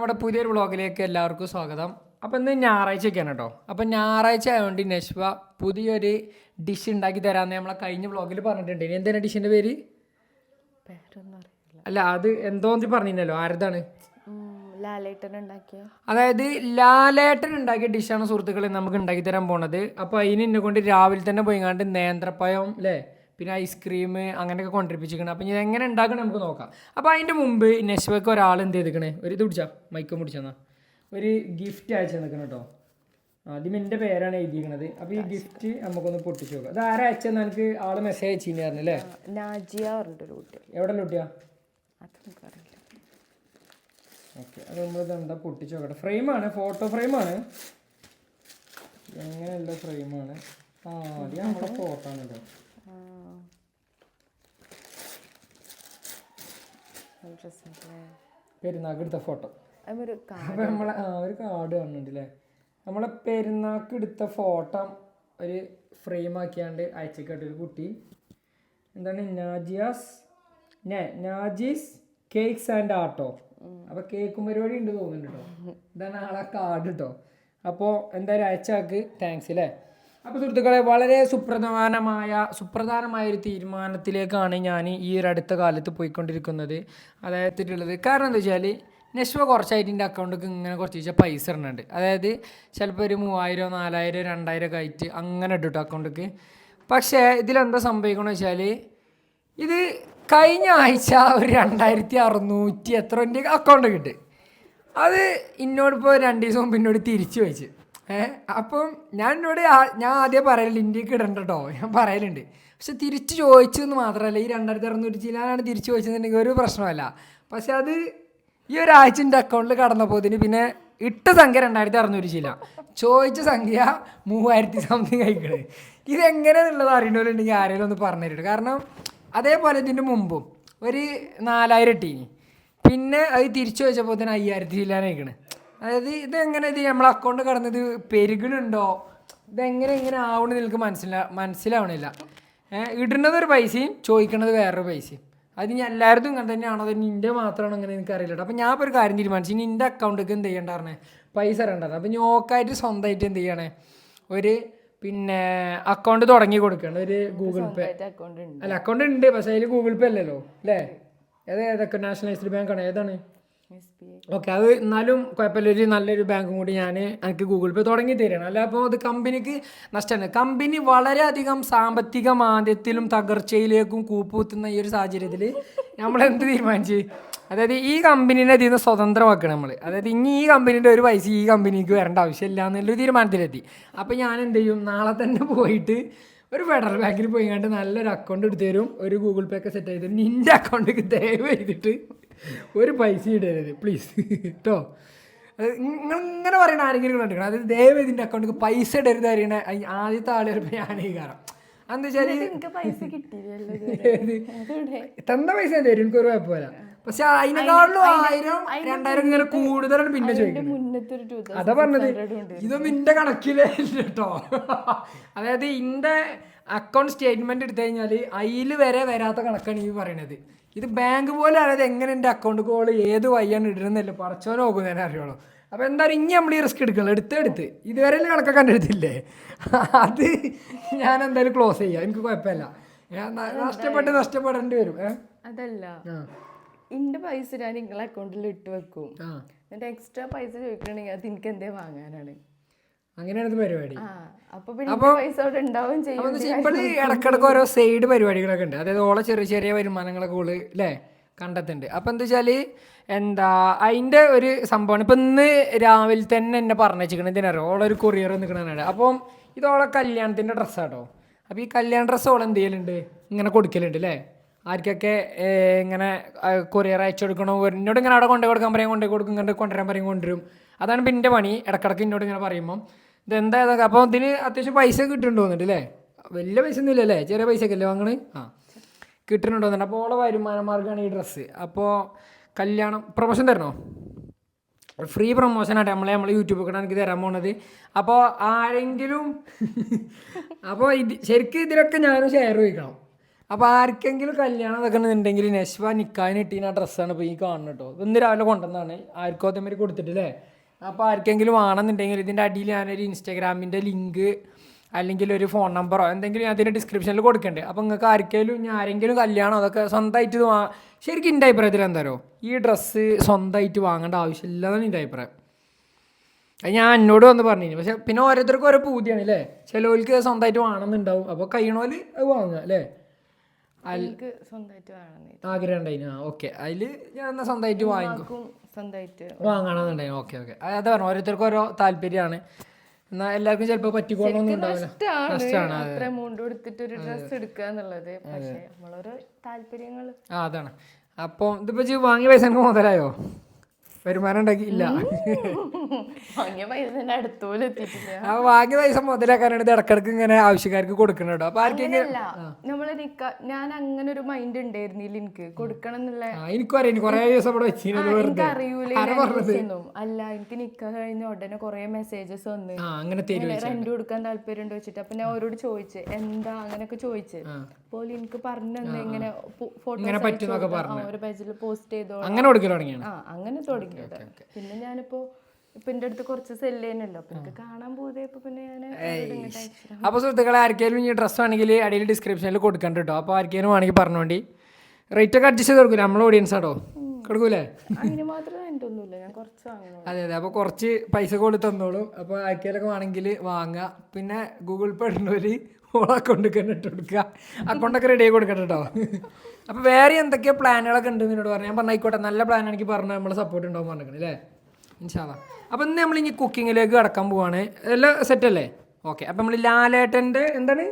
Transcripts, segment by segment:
നമ്മുടെ പുതിയൊരു വ്ളോഗിലേക്ക് എല്ലാവർക്കും സ്വാഗതം. അപ്പോൾ ഇന്ന് ഞായറാഴ്ചയൊക്കെയാണ് കേട്ടോ. അപ്പോൾ ഞായറാഴ്ച ആയതുകൊണ്ട് നശ്വ പുതിയൊരു ഡിഷ് ഉണ്ടാക്കി തരാമെന്ന് നമ്മളെ കഴിഞ്ഞ വ്ളോഗിൽ പറഞ്ഞിട്ടുണ്ട്. ഇനി എന്താണ് ഡിഷിൻ്റെ പേര്? അല്ല, അത് എന്തോന്ന് പറഞ്ഞില്ലല്ലോ. ആരതാണ്? അതായത് ലാലേട്ടൻ ഉണ്ടാക്കിയ ഡിഷാണ് സുഹൃത്തുക്കളെ നമുക്ക് ഉണ്ടാക്കി തരാൻ പോണത്. അപ്പോൾ അതിന് എന്നെ കൊണ്ട് രാവിലെ തന്നെ പോയിങ്ങാണ്ട് നേന്ത്രപ്പഴം അല്ലേ, പിന്നെ ഐസ്ക്രീം അങ്ങനെയൊക്കെ കൊണ്ടിരിപ്പിച്ചിരിക്കണം. അപ്പം ഇത് എങ്ങനെ ഉണ്ടാക്കണം നമുക്ക് നോക്കാം. അപ്പോൾ അതിൻ്റെ മുമ്പ് നെശ്വയ്ക്ക് ഒരാൾ എന്ത് ചെയ്തിക്കണേ, ഒരു ഇത് പിടിച്ചാൽ മൈക്കും പിടിച്ചെന്നാ ഒരു ഗിഫ്റ്റ് അയച്ചു നിൽക്കണം കേട്ടോ. ആദ്യം എൻ്റെ പേരാണ് എഴുതിയിരിക്കണത്. അപ്പോൾ ഈ ഗിഫ്റ്റ് നമുക്കൊന്ന് പൊട്ടിച്ച് നോക്കാം. അത് ആരാ അയച്ചെന്ന് എനിക്ക് ആള് മെസ്സേജ് അയച്ചിരുന്നു അല്ലേ? എവിടെ ലൂട്ടിയാ? ഓക്കെ, അത് നമ്മളിത് എന്താ പൊട്ടിച്ച് നോക്കട്ടെ. ഫ്രെയിമാണ്, ഫോട്ടോ ഫ്രെയിമാണ്. എങ്ങനെയുള്ള ഫ്രെയിമാണ്? ആദ്യം നമ്മുടെ ഫോട്ടോ ആണ് കേട്ടോ. പെരുന്നാൾക്ക് എടുത്ത ഫോട്ടോ. അപ്പം നമ്മളെ ഒരു കാർഡ് കാണുന്നുണ്ട് അല്ലേ. നമ്മളെ പെരുന്നാൾക്ക് എടുത്ത ഫോട്ടോ ഒരു ഫ്രെയിം ആക്കിയാണ്ട് അയച്ചേക്കട്ടെ ഒരു കുട്ടി. എന്താണ്? നാജീസ് കേക്ക്സ് ആൻഡ് ആർട്ടോ. അപ്പോൾ കേക്കും പരിപാടി ഉണ്ട് തോന്നുന്നുണ്ട് കേട്ടോ. ഇതാണ് ആളെ കാർഡ് കേട്ടോ. അപ്പോൾ എന്തായാലും അയച്ചാക്ക് താങ്ക്സ് അല്ലേ. അപ്പോൾ സുഹൃത്തുക്കളെ, വളരെ സുപ്രധാനമായ ഒരു തീരുമാനത്തിലേക്കാണ് ഞാൻ ഈ ഒരു അടുത്ത കാലത്ത് പോയിക്കൊണ്ടിരിക്കുന്നത്. അതായത് കാരണം എന്താ വെച്ചാൽ നെശ്വ കുറച്ചായിട്ട് എൻ്റെ അക്കൗണ്ടിലേക്ക് ഇങ്ങനെ കുറച്ച് പൈസ ഇടുന്നുണ്ട്. അതായത് ചിലപ്പോൾ ഒരു 3000, 4000, 2000 ഒക്കെ ആയിട്ട് അങ്ങനെ ഇട്ടു അക്കൗണ്ടിലേക്ക്. പക്ഷേ ഇതിലെന്താ സംഭവിക്കണമെന്ന് വെച്ചാൽ ഇത് കഴിഞ്ഞ ആഴ്ച ഒരു 2600 എത്ര എൻ്റെ അക്കൗണ്ട് കിട്ടി. അത് എന്നോടിപ്പോൾ 2 ദിവസം മുമ്പ് എന്നോട് തിരിച്ചു വെച്ച്. അപ്പം ഞാൻ ആദ്യം പറയലുണ്ട് ഇന്ത്യക്ക് ഇടണ്ട കേട്ടോ, ഞാൻ പറയലുണ്ട്. പക്ഷെ തിരിച്ച് ചോദിച്ചു എന്ന് മാത്രമല്ല, ഈ 2600 ചില്ലാനാണ് തിരിച്ചു ചോദിച്ചതെന്നുണ്ടെങ്കിൽ ഒരു പ്രശ്നമല്ല. പക്ഷെ അത് ഈ ഒരാഴ്ച എൻ്റെ അക്കൗണ്ടിൽ കടന്നപ്പോൾ പിന്നെ ഇട്ട സംഖ്യ 2600 ചില്ല, ചോദിച്ച സംഖ്യ 3000 സംതിങ് കഴിക്കണത്. ഇതെങ്ങനെയാണെന്നുള്ളത് അറിയണമെന്നുണ്ടെങ്കിൽ ആരെങ്കിലും ഒന്ന് പറഞ്ഞു തരും. കാരണം അതേപോലെ ഇതിൻ്റെ മുമ്പും ഒരു 4000 ഇട്ടീനി, പിന്നെ അത് തിരിച്ചു വെച്ചപ്പോൾ 5000 ചില്ലാനായിക്കണ്. അതായത് ഇതെങ്ങനെ ഇത് നമ്മളെ അക്കൗണ്ട് കടന്നത് പെരുകണുണ്ടോ, ഇതെങ്ങനെ ആവണമെന്ന് എനിക്ക് മനസ്സിലാവണില്ല. ഇടുന്നത് ഒരു പൈസയും ചോദിക്കണത് വേറൊരു പൈസയും. അത് ഇനി എല്ലാവരും ഇങ്ങനെ തന്നെയാണോ, അത് നിൻ്റെ മാത്രമാണോ അങ്ങനെ എനിക്ക് അറിയില്ല. അപ്പോൾ ഞാൻ ഇപ്പോൾ ഒരു കാര്യം തീരുമാനിച്ചു, ഇനി എൻ്റെ അക്കൗണ്ടിലേക്ക് എന്ത് ചെയ്യണ്ടായിരുന്നേ, പൈസ ഇടണ്ടായിരുന്നു. അപ്പോൾ നോക്കായിട്ട് സ്വന്തമായിട്ട് എന്ത് ചെയ്യണേ, ഒരു അക്കൗണ്ട് തുടങ്ങി കൊടുക്കണം. ഒരു ഗൂഗിൾ പേ അല്ല, അക്കൗണ്ട് ഉണ്ട്, പക്ഷേ അതിൽ ഗൂഗിൾ പേ അല്ലല്ലോ അല്ലേ. ഏതൊക്കെ നാഷണലൈസ്ഡ് ബാങ്കാണ്? ഏതാണ്? ഓക്കെ, അത് എന്നാലും കുഴപ്പമില്ല. ഒരു നല്ലൊരു ബാങ്കും കൂടി എനിക്ക് ഗൂഗിൾ പേ തുടങ്ങി തരണം. അല്ല അപ്പോൾ അത് കമ്പനിക്ക് നഷ്ടമാണ്. കമ്പനി വളരെയധികം സാമ്പത്തിക മാന്ദ്യത്തിലും തകർച്ചയിലേക്കും കൂപ്പുകുത്തുന്ന ഈ ഒരു സാഹചര്യത്തിൽ നമ്മളെന്ത് തീരുമാനിച്ച്, അതായത് ഈ കമ്പനീനെ ഇതിൽ നിന്ന് സ്വതന്ത്രമാക്കണം നമ്മൾ. അതായത് ഇനി ഈ കമ്പനീൻ്റെ ഒരു പൈസ ഈ കമ്പനിക്ക് വരേണ്ട ആവശ്യമില്ല എന്നുള്ളൊരു തീരുമാനത്തിലെത്തി. അപ്പോൾ ഞാൻ എന്ത് ചെയ്യും, നാളെ തന്നെ പോയിട്ട് ഒരു ഫെഡറൽ ബാങ്കിൽ പോയി കണ്ട് നല്ലൊരു അക്കൗണ്ട് എടുത്ത് തരും, ഒരു ഗൂഗിൾ പേ ഒക്കെ സെറ്റ് ചെയ്ത് തരും. നിൻ്റെ അക്കൗണ്ടിലേക്ക് ദയവ് ചെയ്തിട്ട് ഒരു പൈസ ഇടരുത് പ്ലീസ് കേട്ടോ. നിങ്ങൾ ഇങ്ങനെ പറയുന്ന ആരെങ്കിലും കണ്ടിരിക്കണം. അതായത് ദയവ് ഇതിൻ്റെ അക്കൗണ്ടിലേക്ക് പൈസ ഇടരുത് അറിയണ ആദ്യത്തെ ആൾ ചിലപ്പോൾ ഞാനീ കാരണം എന്താ വെച്ചാൽ തന്ന പൈസ തരും, എനിക്കൊരു കുഴപ്പമില്ല. പക്ഷെ അതിനെക്കാളും 1000, 2000 ഇങ്ങനെ കൂടുതലാണ് പിന്നെ ചോദിക്കുന്നത്. അതാ പറഞ്ഞത്, ഇതൊന്നും ഇന്റെ കണക്കിലേ കേട്ടോ. അതായത് ഇന്റെ അക്കൗണ്ട് സ്റ്റേറ്റ്മെന്റ് എടുത്തു കഴിഞ്ഞാൽ അതിൽ വരെ വരാത്ത കണക്കാണ് ഈ പറയണത്. ഇത് ബാങ്ക് പോലെ അതായത് എങ്ങനെ എൻ്റെ അക്കൗണ്ട് കോൾ ഏത് വയ്യാണ് ഇടുന്നല്ലോ പടച്ചോ നോക്കുന്നതിനെ അറിയുള്ളൂ. അപ്പോൾ എന്തായാലും ഇനി നമ്മൾ ഈ റിസ്ക് എടുക്കണം. എടുത്ത് ഇതുവരെ കണക്കൊക്കെ കണ്ടെടുത്തില്ലേ, അത് ഞാൻ എന്തായാലും ക്ലോസ് ചെയ്യാം, എനിക്ക് കുഴപ്പമില്ല. നഷ്ടപ്പെടേണ്ടി വരും. അതല്ല, എന്റെ പൈസ ഞാൻ നിങ്ങളെ അക്കൗണ്ടിൽ ഇട്ട് വെക്കും, എന്നിട്ട് എക്സ്ട്രാ പൈസ ചോദിക്കണെങ്കിൽ അത് എനിക്ക് എന്തേ വാങ്ങാനാണ്. അങ്ങനെയാണ് പരിപാടി. അപ്പോൾ പൈസ അവിടെ ഉണ്ടാവും ചെയ്യും. ഇപ്പോൾ ഇടക്കിടക്ക് ഓരോ സൈഡ് പരിപാടികളൊക്കെ ഉണ്ട്. അതായത് ഓളെ ചെറിയ വരുമാനങ്ങളൊക്കെ ഓള് അല്ലേ കണ്ടെത്തുന്നുണ്ട്. അപ്പോൾ എന്താ വെച്ചാൽ അതിൻ്റെ ഒരു സംഭവമാണ്. ഇപ്പം ഇന്ന് രാവിലെ തന്നെ എന്നെ പറഞ്ഞിരിക്കണം ഇതിനറിയോ, ഓളൊരു കൊറിയർ നിൽക്കണതാണ്. അപ്പം ഇതോളെ കല്യാണത്തിൻ്റെ ഡ്രസ്സാട്ടോ. അപ്പോൾ ഈ കല്യാണ ഡ്രസ്സ് ഓളെ എന്ത് ചെയ്യലുണ്ട്, ഇങ്ങനെ കൊടുക്കലുണ്ട് അല്ലേ, ആർക്കൊക്കെ ഇങ്ങനെ കൊറിയർ അയച്ചു കൊടുക്കണോ. എന്നോട് ഇങ്ങനെ അവിടെ കൊണ്ടുപോയി കൊടുക്കാൻ പറയും, കൊണ്ടുവരാൻ പറയും, കൊണ്ടുവരും. അതാണ് പിന്നെ എൻ്റെ പണി. ഇടക്കിടക്ക് എന്നോട് ഇങ്ങനെ പറയുമ്പം ഇതെന്താ ഇതൊക്കെ. അപ്പോൾ ഇതിന് അത്യാവശ്യം പൈസ കിട്ടുന്നുണ്ട് തോന്നിട്ട് അല്ലേ, വലിയ പൈസ ഒന്നും ഇല്ലല്ലേ, ചെറിയ പൈസയൊക്കെ അല്ലേ വാങ്ങണ്. കിട്ടുന്നുണ്ടോ തോന്നുന്നുണ്ട്. അപ്പോൾ ഓളെ വരുമാന മാർഗ്ഗമാണ് ഈ ഡ്രസ്സ്. അപ്പോൾ കല്യാണം പ്രൊമോഷൻ തരണോ? ഫ്രീ പ്രൊമോഷനായിട്ട് നമ്മൾ യൂട്യൂബിൽ കൂടെ എനിക്ക് തരാൻ പോണത്. അപ്പോൾ ആരെങ്കിലും അപ്പോൾ ശരിക്കും ഇതിലൊക്കെ ഞാനും ഷെയർ ചോദിക്കണം. അപ്പോൾ ആർക്കെങ്കിലും കല്യാണം വെക്കണമെന്നുണ്ടെങ്കിൽ നെശ്വ നിക്കാഹിന് ഇട്ടീന ഡ്രസ്സാണ് ഇപ്പോൾ ഈ കാണുന്നത് കേട്ടോ. ഇന്ന് രാവിലെ കൊണ്ടുവന്നതാണ്, ആർക്കും അതേമാതിരി കൊടുത്തിട്ടില്ലേ. അപ്പോൾ ആർക്കെങ്കിലും വേണമെന്നുണ്ടെങ്കിൽ ഇതിൻ്റെ അടിയിൽ ഞാനൊരു ഇൻസ്റ്റാഗ്രാമിൻ്റെ ലിങ്ക് അല്ലെങ്കിൽ ഒരു ഫോൺ നമ്പറോ എന്തെങ്കിലും ഞാൻ അതിൻ്റെ ഡിസ്ക്രിപ്ഷനിൽ കൊടുക്കണ്ടേ. അപ്പോൾ നിങ്ങൾക്ക് ആരെങ്കിലും കല്യാണം അതൊക്കെ സ്വന്തമായിട്ട് ശരിക്കും എൻ്റെ അഭിപ്രായത്തിൽ എന്താരോ ഈ ഡ്രസ്സ് സ്വന്തമായിട്ട് വാങ്ങേണ്ട ആവശ്യമില്ലെന്നാണ് എൻ്റെ അഭിപ്രായം. അത് ഞാൻ എന്നോട് വന്ന് പറഞ്ഞു. പക്ഷെ പിന്നെ ഓരോരുത്തർക്കും ഓരോ പൂതിയാണ് അല്ലേ. ചിലവർക്ക് സ്വന്തമായിട്ട് വേണമെന്നുണ്ടാവും. അപ്പോൾ കഴിയണോല് അത് വാങ്ങുക അല്ലേ. ആഗ്രഹം ഉണ്ടായിന്. ഓക്കെ, അതിൽ ഞാൻ എന്നാൽ സ്വന്തമായിട്ട് വാങ്ങിക്കും, വാങ്ങണമെന്നുണ്ടായി. ഓക്കെ ഓക്കെ, അതാ പറഞ്ഞു ഓരോരുത്തർക്കും ഓരോ താല്പര്യമാണ്. എന്നാൽ എല്ലാവർക്കും ചിലപ്പോൾ പറ്റിക്കോളൊന്നും ഉണ്ടാവില്ല. അതാണ്. അപ്പം ഇതിപ്പോൾ വാങ്ങിയ പൈസ എനിക്ക് മുതലായോ? വരുമാനം ഉണ്ടാക്കിയില്ല. വാങ്ങിയ പൈസ മുതലാക്കാനാണ് ഇത് ഇടക്കിടക്ക് ഇങ്ങനെ ആവശ്യക്കാർക്ക് കൊടുക്കണോ. അപ്പൊ ആർക്കെങ്കിലും ഞാൻ അങ്ങനെ ഒരു മൈൻഡ് ഉണ്ടായിരുന്നില്ല എനിക്ക് കൊടുക്കണം എന്നുള്ള. എനിക്കും അറിയാം, കൊറേ ദിവസം ഇവിടെ വെച്ചിരുന്നു. അറിയൂലൊന്നും അല്ല, എനിക്ക് നിക്കാൻ കഴിഞ്ഞ ഉടനെ കൊറേ മെസ്സേജസ് വന്ന് റെന്റ് കൊടുക്കാൻ താല്പര്യം ഉണ്ടോ വെച്ചിട്ട്. അപ്പൊ ഞാൻ അവരോട് ചോദിച്ചു എന്താ അങ്ങനെയൊക്കെ ചോദിച്ചു. അപ്പോൾ എനിക്ക് പറഞ്ഞു ഇങ്ങനെ ഫോട്ടോ ഒരു പേജിൽ പോസ്റ്റ് ചെയ്തോ അങ്ങനെ തുടങ്ങി. പിന്നെ ഞാനിപ്പോ എന്റെ അടുത്ത് കുറച്ച് സെല്ല് ചെയ്യുന്നല്ലോ, അപ്പൊ എനിക്ക് കാണാൻ പോയപ്പോ പിന്നെ ഞാൻ. അപ്പൊ സുഹൃത്തുക്കളെ, ആർക്കെങ്കിലും ഈ ഡ്രസ്സ് ആണെങ്കിൽ അടിയിൽ ഡിസ്ക്രിപ്ഷനിൽ കൊടുക്കണ്ട കേട്ടോ. അപ്പൊ ആർക്കെങ്കിലും വേണമെങ്കിൽ പറഞ്ഞോണ്ടി. റേറ്റ് ഒക്കെ അഡ്ജസ്റ്റ് ചെയ്ത് കൊടുക്കൂല നമ്മൾ ഓഡിയൻസ് ആട്ടോ, കൊടുക്കൂലേ? അതിന് മാത്രമേ എൻ്റെ ഒന്നുമില്ല, ഞാൻ കുറച്ച് വാങ്ങണം. അതെ അതെ, അപ്പോൾ കുറച്ച് പൈസ കൊടുത്ത് തന്നോളും. അപ്പോൾ ആർക്കെങ്കിലൊക്കെ വേണമെങ്കിൽ വാങ്ങുക. പിന്നെ ഗൂഗിൾ പേ ഉള്ളവര് ഓൾ അക്കൗണ്ടൊക്കെ ഇട്ട് കൊടുക്കുക, അക്കൗണ്ടൊക്കെ റെഡി ആയി കൊടുക്കട്ടെ കേട്ടോ. അപ്പോൾ വേറെ എന്തൊക്കെയോ പ്ലാനുകളൊക്കെ ഉണ്ട് എന്നോട് പറഞ്ഞു. ഞാൻ പറഞ്ഞായിക്കോട്ടെ, നല്ല പ്ലാൻ എനിക്ക് പറഞ്ഞാൽ നമ്മളെ സപ്പോർട്ട് ഉണ്ടാവും പറഞ്ഞിരിക്കണം അല്ലേ, ഇൻഷാ അല്ലാ. അപ്പോൾ ഇന്ന് നമ്മൾ ഇനി കുക്കിങ്ങിലേക്ക് കടക്കാൻ പോവാണ്. എല്ലാം സെറ്റല്ലേ? ഓക്കെ. അപ്പോൾ നമ്മൾ ലാലേട്ടൻ്റെ എന്താണ്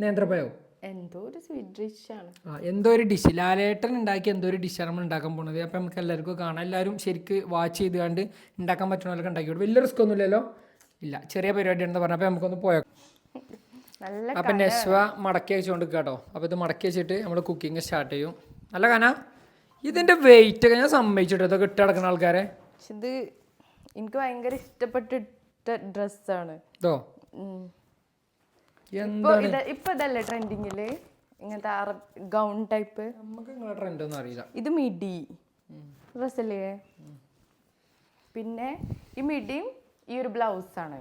നേന്ത്രപ്പഴം എന്തോ ഒരു സ്വീറ്റ് ഡിഷാണ്, എന്തോ ഒരു ഡിഷ് ലാലേട്ടൻ ഉണ്ടാക്കി എന്തോ ഒരു ഡിഷാണ് നമ്മൾ ഉണ്ടാക്കാൻ പോകുന്നത്. അപ്പോൾ നമുക്ക് എല്ലാവർക്കും കാണാം. എല്ലാവരും ശരിക്ക് വാച്ച് ചെയ്ത് കണ്ട് ഉണ്ടാക്കാൻ പറ്റണമല്ലോ ഉണ്ടാക്കിയോളൂ. വലിയ റിസ്ക് ഒന്നുമില്ലല്ലോ. ഇല്ല, ചെറിയ പരിപാടിയാണെന്ന് പറഞ്ഞപ്പോൾ നമുക്കൊന്ന് പോയോ. അപ്പം നെശ്വ മടക്കി വെച്ചുകൊണ്ട് കേട്ടോ. അപ്പോൾ ഇത് മടക്കി വെച്ചിട്ട് നമ്മൾ കുക്കിംഗ് സ്റ്റാർട്ട് ചെയ്യും. നല്ല കാന ഇതിൻ്റെ വെയിറ്റ് ഒക്കെ ഞാൻ സമ്മതിച്ചിട്ടോ, ഇതൊക്കെ ഇട്ട് കിടക്കുന്ന ആൾക്കാരെ. ഇത് എനിക്ക് ഭയങ്കര ഇഷ്ടപ്പെട്ട ഡ്രസ്സാണ് ഇതോ. ഇപ്പൊ ഇതല്ലേ ട്രെൻഡിങ്ങില് ഇങ്ങനത്തെ ഗൗൺ ടൈപ്പ്. നമുക്ക് നിങ്ങളെ ട്രെൻഡ് ഒന്നും അറിയില്ല. ഇത് മിഡി ഡ്രസ്സല്ലേ. പിന്നെ ഈ മിഡിയും ഈ ഒരു ബ്ലൗസാണ്,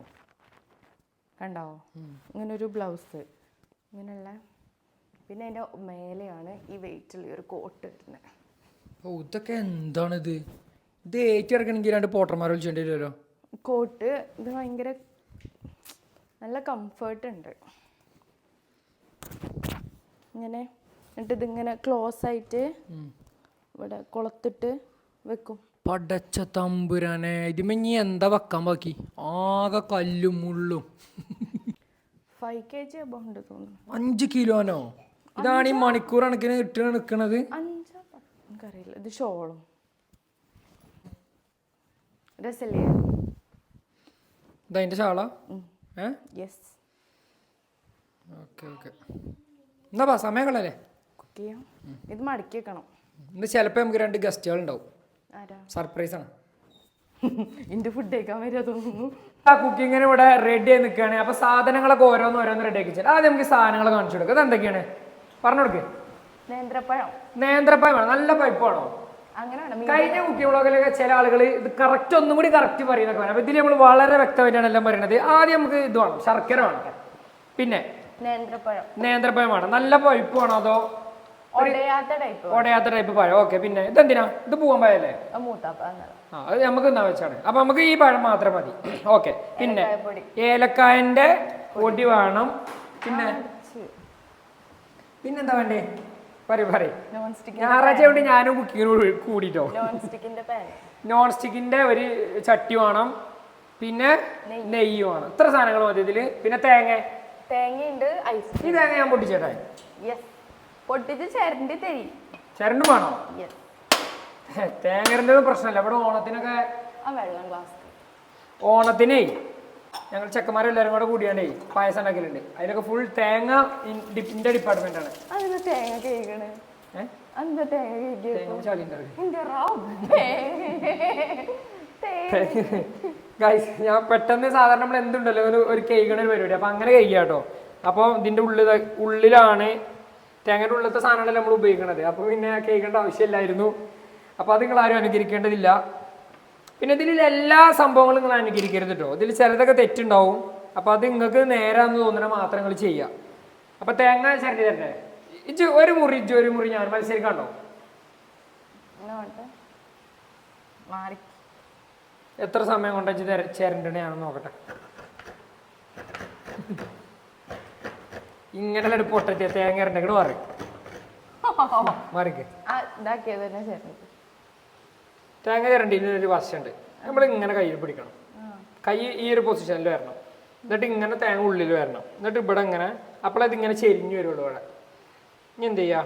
കണ്ടാവോ? ഇങ്ങനെ ഒരു ബ്ലൗസ് ഇങ്ങനെയുള്ള. പിന്നെ അതിൻ്റെ മേലെയാണ് ഈ വെയിറ്റുള്ള ഒരു കോട്ട് വരുന്നത്. ഓ, ഇതൊക്കെ എന്താണിത്? ഇത് ഏറ്റെടുക്കണമെങ്കിൽ രണ്ട് പോട്ടർമാർ വിളിച്ചേണ്ടി വരുമല്ലോ. കോട്ട് ഇത് ഭയങ്കര നല്ല കംഫേർട്ട് ഉണ്ട്. ഇങ്ങനെ എന്നിട്ട് ഇതിങ്ങനെ ക്ലോസ് ആയിട്ട് ഇവിടെ കൊളത്തിട്ട് വെക്കും. പടച്ച തമ്പുരാനെ, ഇതിമേ ഇനി എന്താ വെക്കാൻ ബാക്കി? ആകെ കല്ലും മുള്ളും. 5 kg ഉണ്ട് തോന്നുന്നു. 5 കിലോനോ? ഇതാണ് ഈ മണിക്കൂർ കണക്കിന് ഇട്ട് നിൽക്കണത്. എനിക്കറിയില്ല. ഇത് ഷോളും രസല്ലേ? ഇതതിൻ്റെ ഷാളാ? യെസ്. ഓക്കെ ഓക്കെ, എന്നാ സമയം കളല്ലേ കുക്ക് ചെയ്യാം. ഇത് മടക്കി വെക്കണം. ഇന്ന് ചിലപ്പോൾ നമുക്ക് 2 ഗസ്റ്റുകൾ ഉണ്ടാവും. സർപ്രൈസ് ആണ്. എൻ്റെ ഫുഡ് കഴിക്കാൻ വരാ തോന്നുന്നു. ആ കുക്കിങ്ങിന് ഇവിടെ റെഡി ആയി നിൽക്കുകയാണ്. അപ്പോൾ സാധനങ്ങളൊക്കെ ഓരോന്ന് റെഡി ആക്കി വെച്ചാൽ ആദ്യം നമുക്ക് സാധനങ്ങൾ കാണിച്ചു കൊടുക്കുക. അത് എന്തൊക്കെയാണ് പറഞ്ഞു കൊടുക്കുക. നേന്ത്രപ്പഴമാണ്. നല്ല പൈപ്പാണോ? കഴിഞ്ഞ കുക്കിംഗ് വ്ളോഗിലൊക്കെ ചില ആളുകൾ ഇത് കറക്റ്റ് ഒന്നും കൂടി കറക്റ്റ് പറയുന്നൊക്കെ വേണം. അപ്പോൾ ഇതിൽ നമ്മൾ വളരെ വ്യക്തമായിട്ടാണ് എല്ലാം പറയുന്നത്. ആദ്യം നമുക്ക് ഇത് വേണം, ശർക്കര വേണം. പിന്നെ നേന്ത്രപ്പഴമാണ്. നല്ല പൈപ്പ് വേണോ അതോ ഒടയാത്ത ടൈപ്പ് പഴം? ഓക്കെ. പിന്നെ ഇതെന്തിനാ? ഇത് പൂവൻ പഴല്ലേ? അത് നമുക്ക് എന്നാ വെച്ചാണ്. അപ്പൊ നമുക്ക് ഈ പഴം മാത്രം മതി. ഓക്കെ. പിന്നെ ഏലക്കായന്റെ പൊടി വേണം. പിന്നെന്താ വേണ്ടേ? പറയും. ഞായറാഴ്ച കൊണ്ട് ഞാനും കുക്കിങ്ങിന് കൂടിട്ടോ. നോൺ സ്റ്റിക്കിന്റെ ഒരു ചട്ടി വേണം. പിന്നെ നെയ്യ് വേണം. ഇത്ര സാധനങ്ങൾ മതി ഇതില്. പിന്നെ തേങ്ങയുണ്ട്. ഈ തേങ്ങ ഞാൻ പൊട്ടിച്ചേട്ടാ. ചരണ്ടും വേണോ? തേങ്ങ പ്രശ്നമല്ല. ഇവിടെ ഓണത്തിനൊക്കെ ഓണത്തിനേ ഞങ്ങൾ ചെക്കന്മാരെല്ലാവരും കൂടെ കൂടിയാണ്ടേ പായസം ഉണ്ടാക്കലുണ്ട്. അതിലൊക്കെ ഫുൾ തേങ്ങ ഡിപ്പിന്റെ ഡിപ്പാർട്ട്മെന്റ് ആണ്. ഞാൻ പെട്ടെന്ന് സാധാരണ നമ്മൾ എന്തുണ്ടല്ലോ ഒരു കേൾക്കണ ഒരു പരിപാടി, അപ്പൊ അങ്ങനെ കഴിക്കാട്ടോ. അപ്പൊ ഇതിന്റെ ഉള്ളിലാണ് തേങ്ങയുടെ ഉള്ളത്തെ സാധനങ്ങളല്ല നമ്മൾ ഉപയോഗിക്കണത്. അപ്പോൾ പിന്നെ കേൾക്കേണ്ട ആവശ്യമില്ലായിരുന്നു. അപ്പോൾ അത് നിങ്ങൾ ആരും അനുകരിക്കേണ്ടതില്ല. പിന്നെ ഇതിൽ എല്ലാ സംഭവങ്ങളും നിങ്ങൾ അനുകരിക്കരുത് കേട്ടോ. ഇതിൽ ചിലതൊക്കെ തെറ്റുണ്ടാവും. അപ്പോൾ അത് നിങ്ങൾക്ക് നേരാന്ന് തോന്നണ മാത്രം നിങ്ങൾ ചെയ്യുക. അപ്പോൾ തേങ്ങ ചിരണ്ടി തരട്ടെ. ഒരു മുറി ഞാൻ മത്സരിക്കാണ്ടോ? എത്ര സമയം കൊണ്ടാ ചിരണ്ടണേ ആണെന്ന് നോക്കട്ടെ. ഇങ്ങനെ പൊട്ടത്തിയ തേങ്ങ ഇരണ്ടങ്ങട് മാറി മാറിക്ക്. തേങ്ങ ചിരണ്ടിനൊരു വശമുണ്ട്. നമ്മൾ ഇങ്ങനെ കയ്യിൽ പിടിക്കണം. കൈ ഈ ഒരു പൊസിഷനിൽ വരണം. എന്നിട്ട് ഇങ്ങനെ തേങ്ങ ഉള്ളിൽ വരണം. എന്നിട്ട് ഇവിടെ ഇങ്ങനെ അപ്പോഴത് ഇങ്ങനെ ചെരിഞ്ഞു വരുള്ളൂ. ഇവിടെ ഇനി എന്ത് ചെയ്യാ?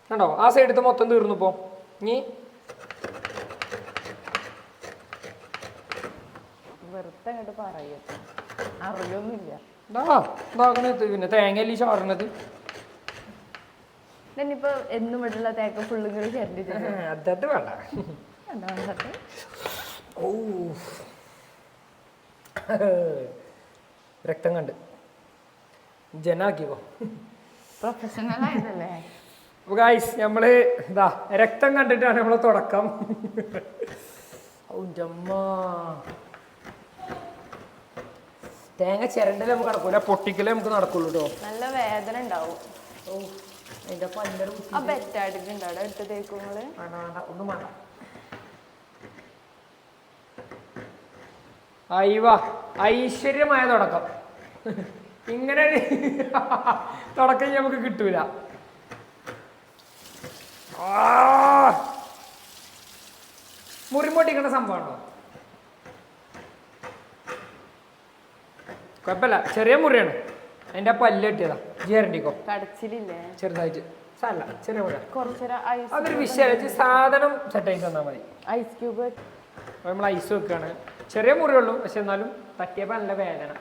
കണ്ടോ ആ സൈഡത്തെ മൊത്തം തീർന്നിപ്പോ. ഇനി പിന്നെ തേങ്ങയല്ലേ ചോറണത്. എന്നും വീട്ടിലുള്ള തേങ്ങ ഫുള്ളും കൂടി അതത് വേണ്ട. ഓ രക്തം കണ്ട് ജനാക്കിക്കോ. പ്രൊഫഷണൽ ആയതല്ലേ. ഗായ്സ് നമ്മള് ഇതാ രക്തം കണ്ടിട്ടാണ് നമ്മളെ തുടക്കം. തേങ്ങ ചിരണ്ടല്ലേ നമുക്ക് നടക്കൂല, പൊട്ടിക്കലേ നമുക്ക് നടക്കുള്ളൂ കേട്ടോ. നല്ല വേദന ഉണ്ടാവും. ഒന്നും വേണ്ട. അയ്യവാ ഐശ്വര്യമായ തുടക്കം. ഇങ്ങനെ തുടക്കം നമുക്ക് കിട്ടൂല. മുറിമൊട്ടിക്കണ സംഭവമാണോ? കുഴപ്പമില്ല, ചെറിയ മുറിയാണ്. അതിന്റെ പല്ല് കെട്ടിയതാ. ജിയറിണ്ടിക്കോ ചെറുതായിട്ട് സാരല്ല, ചെറിയ മുറി. അതൊരു വിഷയം. സാധനം സെറ്റ് ആയിട്ട് തന്നാൽ മതി. ഐസ് ക്യൂബ് നമ്മൾ ഐസ് വെക്കാണ്. ചെറിയ മുറിയുള്ളൂ, പക്ഷെ എന്നാലും തട്ടിയപ്പോ നല്ല വേദന.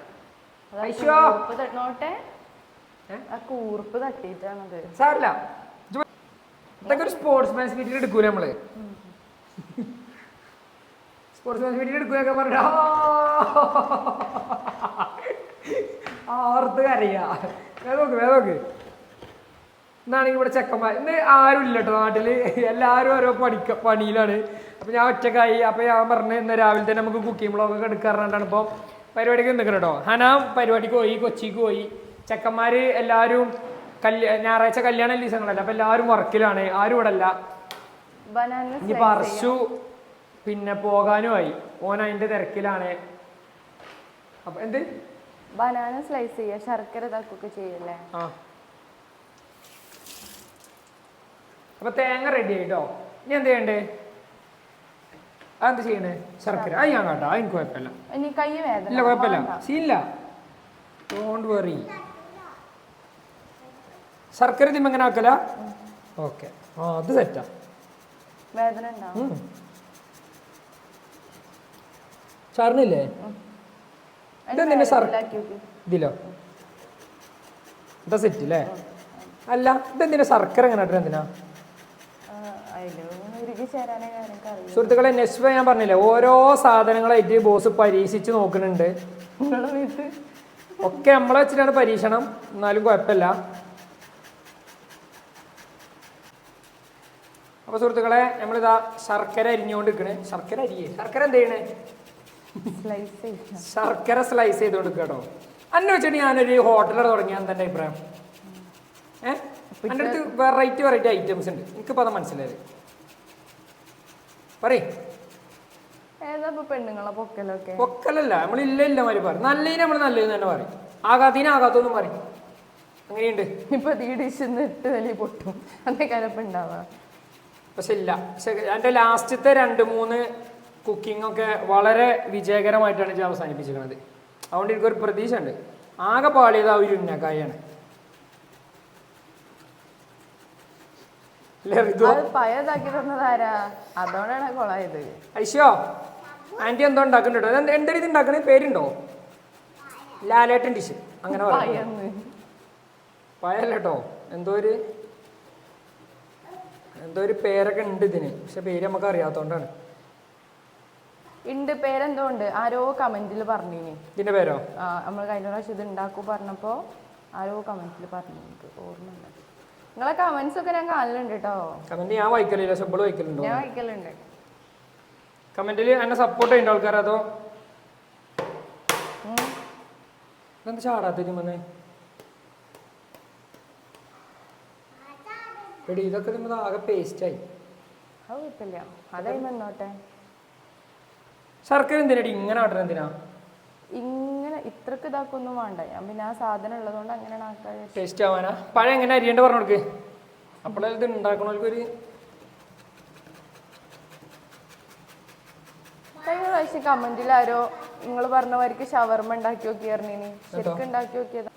കൂർപ്പ് തട്ടിട്ടാണത്. സാരല്ല, ഇതൊക്കെ ഒരു സ്പോർട്സ്മാൻ സ്പിരിറ്റിൽ എടുക്കൂല നമ്മള്. സ്പോർട്സ്മാൻ സ്പിരിറ്റിൽ എടുക്കുകയൊക്കെ പറഞ്ഞ ആർത്ത് കരയാ. വേദോക്ക് എന്നാണെങ്കിൽ ഇവിടെ ചെക്കന്മാർ ഇന്ന് ആരും ഇല്ല കേട്ടോ നാട്ടില്. എല്ലാവരും ഓരോ പണിയിലാണ്. അപ്പൊ ഞാൻ ഒറ്റക്കായി. അപ്പൊ ഞാൻ പറഞ്ഞു ഇന്ന് രാവിലെ തന്നെ നമുക്ക് കുക്കിംഗ് ബ്ലോഗൊക്കെ എടുക്കാറുണ്ടാണ്. ഇപ്പോൾ പരിപാടിക്ക് നിൽക്കണം കേട്ടോ. ഹനാം പരിപാടിക്ക് പോയി, കൊച്ചിക്ക് പോയി. ചെക്കന്മാര് എല്ലാവരും ഞായറാഴ്ച കല്യാണ ദിവസങ്ങളല്ല. അപ്പൊ എല്ലാവരും വർക്കിലാണ്, ആരും ഇവിടെ അല്ല. ഇനി പർശു പിന്നെ പോകാനുമായി. ഓൻ അതിന്റെ തിരക്കിലാണ്. അപ്പൊ എന്ത് ബനാന സ്ലൈസ് ചെയ്യാ, ശർക്കര ഇതാക്കൊക്കെ ചെയ്യല്ലേ. ആ അപ്പൊ തേങ്ങ റെഡി ആയിട്ടോ. ഇനി എന്ത് ചെയ്യണ്ടേ? അതെന്ത് ചെയ്യണേ? ശർക്കര. അത് ഞാൻ കേട്ടോ, അതിന് കുഴപ്പമില്ല. ഇല്ല കുഴപ്പമില്ല, സീനില്ല. Don't worry. ശർക്കര തിമ്മ എങ്ങനെ ആക്കല? ഓക്കെ, ആ അത് സെറ്റാ. ചാറിനില്ലേ? ഇതെന്തിനാ ഇതിലോ? ഇതാ സെറ്റ് അല്ലേ? അല്ല ഇതെന്തിനാ ശർക്കര എങ്ങനെ ഇട്ടത്? എന്തിനാ? സുഹൃത്തുക്കളെ, നെസ്വ ഞാൻ പറഞ്ഞില്ലേ, ഓരോ സാധനങ്ങളായിട്ട് ബോസ് പരീക്ഷിച്ച് നോക്കുന്നുണ്ട്. ഒക്കെ നമ്മളെ വെച്ചിട്ടാണ് പരീക്ഷണം, എന്നാലും കുഴപ്പമില്ല. അപ്പൊ സുഹൃത്തുക്കളെ, നമ്മളിതാ ശർക്കര അരിഞ്ഞുകൊണ്ട് നിൽക്കണേ. ശർക്കര എന്ത് ചെയ്യണേ? ശർക്കര സ്ലൈസ് ചെയ്തോണ്ട് കേട്ടോ. അന്നെ വെച്ചിട്ട് ഞാനൊരു ഹോട്ടലർ തുടങ്ങിയാൽ തന്നെ അഭിപ്രായം. എൻ്റെ അടുത്ത് വെറൈറ്റി ഐറ്റംസ് ഉണ്ട്. എനിക്കിപ്പോൾ അത് മനസ്സിലായത്. പറയേ. പൊക്കലല്ല, നമ്മൾ ഇല്ല മാതിരി പറയും. നല്ലതിന് നമ്മൾ നല്ലത് തന്നെ പറയും. ആകാത്തതിന് ആകാത്തൊന്നും പറയും. അങ്ങനെയുണ്ട്. ഇപ്പൊ ഈ ഡിഷിന്ന് ഇട്ട് വലിയ പൊട്ടും ഉണ്ടാവാ. പക്ഷെ ഇല്ല, പക്ഷെ എൻ്റെ ലാസ്റ്റത്തെ 2-3 കുക്കിംഗ് ഒക്കെ വളരെ വിജയകരമായിട്ടാണ് ഞാൻ അവസാനിപ്പിച്ചിരിക്കുന്നത്. അതുകൊണ്ട് എനിക്കൊരു പ്രതീക്ഷ ഉണ്ട്. ആകെ പാളിയത് ആ ഒരു ഉന്നക്കായാണ്. ഐശോ ആന്റി എന്തോ ഉണ്ടാക്കുന്നുണ്ടോ? എൻ്റെ ഇത് ഉണ്ടാക്കണേ പേരുണ്ടോ? ലാലേട്ടൻ ഡിഷ് അങ്ങനെ പയല്ല കേട്ടോ. എന്തോ ഒരു പേരൊക്കെ ഉണ്ട് ഇതിന്, പക്ഷെ പേര് നമുക്ക് അറിയാത്തോണ്ടാണ്. ഉണ്ട്, പേരെന്തോ ഉണ്ട്, ആരോ കമന്റിൽ പറഞ്ഞിനി. ഇതിന്റെ പേരോ? നമ്മൾ കഴിഞ്ഞ പ്രാവശ്യം ഇത് ഉണ്ടാക്കൂ പറഞ്ഞപ്പോ ആരോ കമന്റിൽ പറഞ്ഞു, എനിക്ക് ഓർമ്മയുണ്ട്. നിങ്ങളെ കമന്റ്സ് ഒക്കെ ഞാൻ കാണലുണ്ട് കേട്ടോ. കമന്റ് ഞാൻ വായിക്കലില്ല, ശബ്ദം വായിക്കലുണ്ടോ? ഞാൻ വായിക്കലുണ്ട്. കമന്റിൽ എന്നെ സപ്പോർട്ട് ചെയ്യുന്ന ആൾക്കാർ അതോ എന്താ ചാടാത്ത മന്നെ എടി ഇതൊക്കെ നമ്മൾ ആകെ പേസ്റ്റായി. അത് കുഴപ്പമില്ല, അതായി വന്നോട്ടെ. ശർക്കര എന്തിനാടി ഇങ്ങനെ ആട്ടണം? എന്തിനാ ഇങ്ങനെ ഇത്രക്ക് ഇതാക്കൊന്നും വേണ്ട, ഞാൻ പിന്നെ ആ സാധനം ഉള്ളതുകൊണ്ട് അങ്ങനെ ആക്കാൻ. ടേസ്റ്റ് ആവാനാ? പഴം എങ്ങനെ അരിയേണ്ട പറഞ്ഞു കൊടുക്ക്. അപ്പോഴേ ഇത് ഉണ്ടാക്കണവർക്കൊരു കഴിഞ്ഞ പ്രാവശ്യം കമന്റിൽ ആരോ നിങ്ങൾ പറഞ്ഞവർക്ക് ഷവർമ ഉണ്ടാക്കി നോക്കി പറഞ്ഞിനി. ശരിക്കും ഉണ്ടാക്കി നോക്കിയതാ.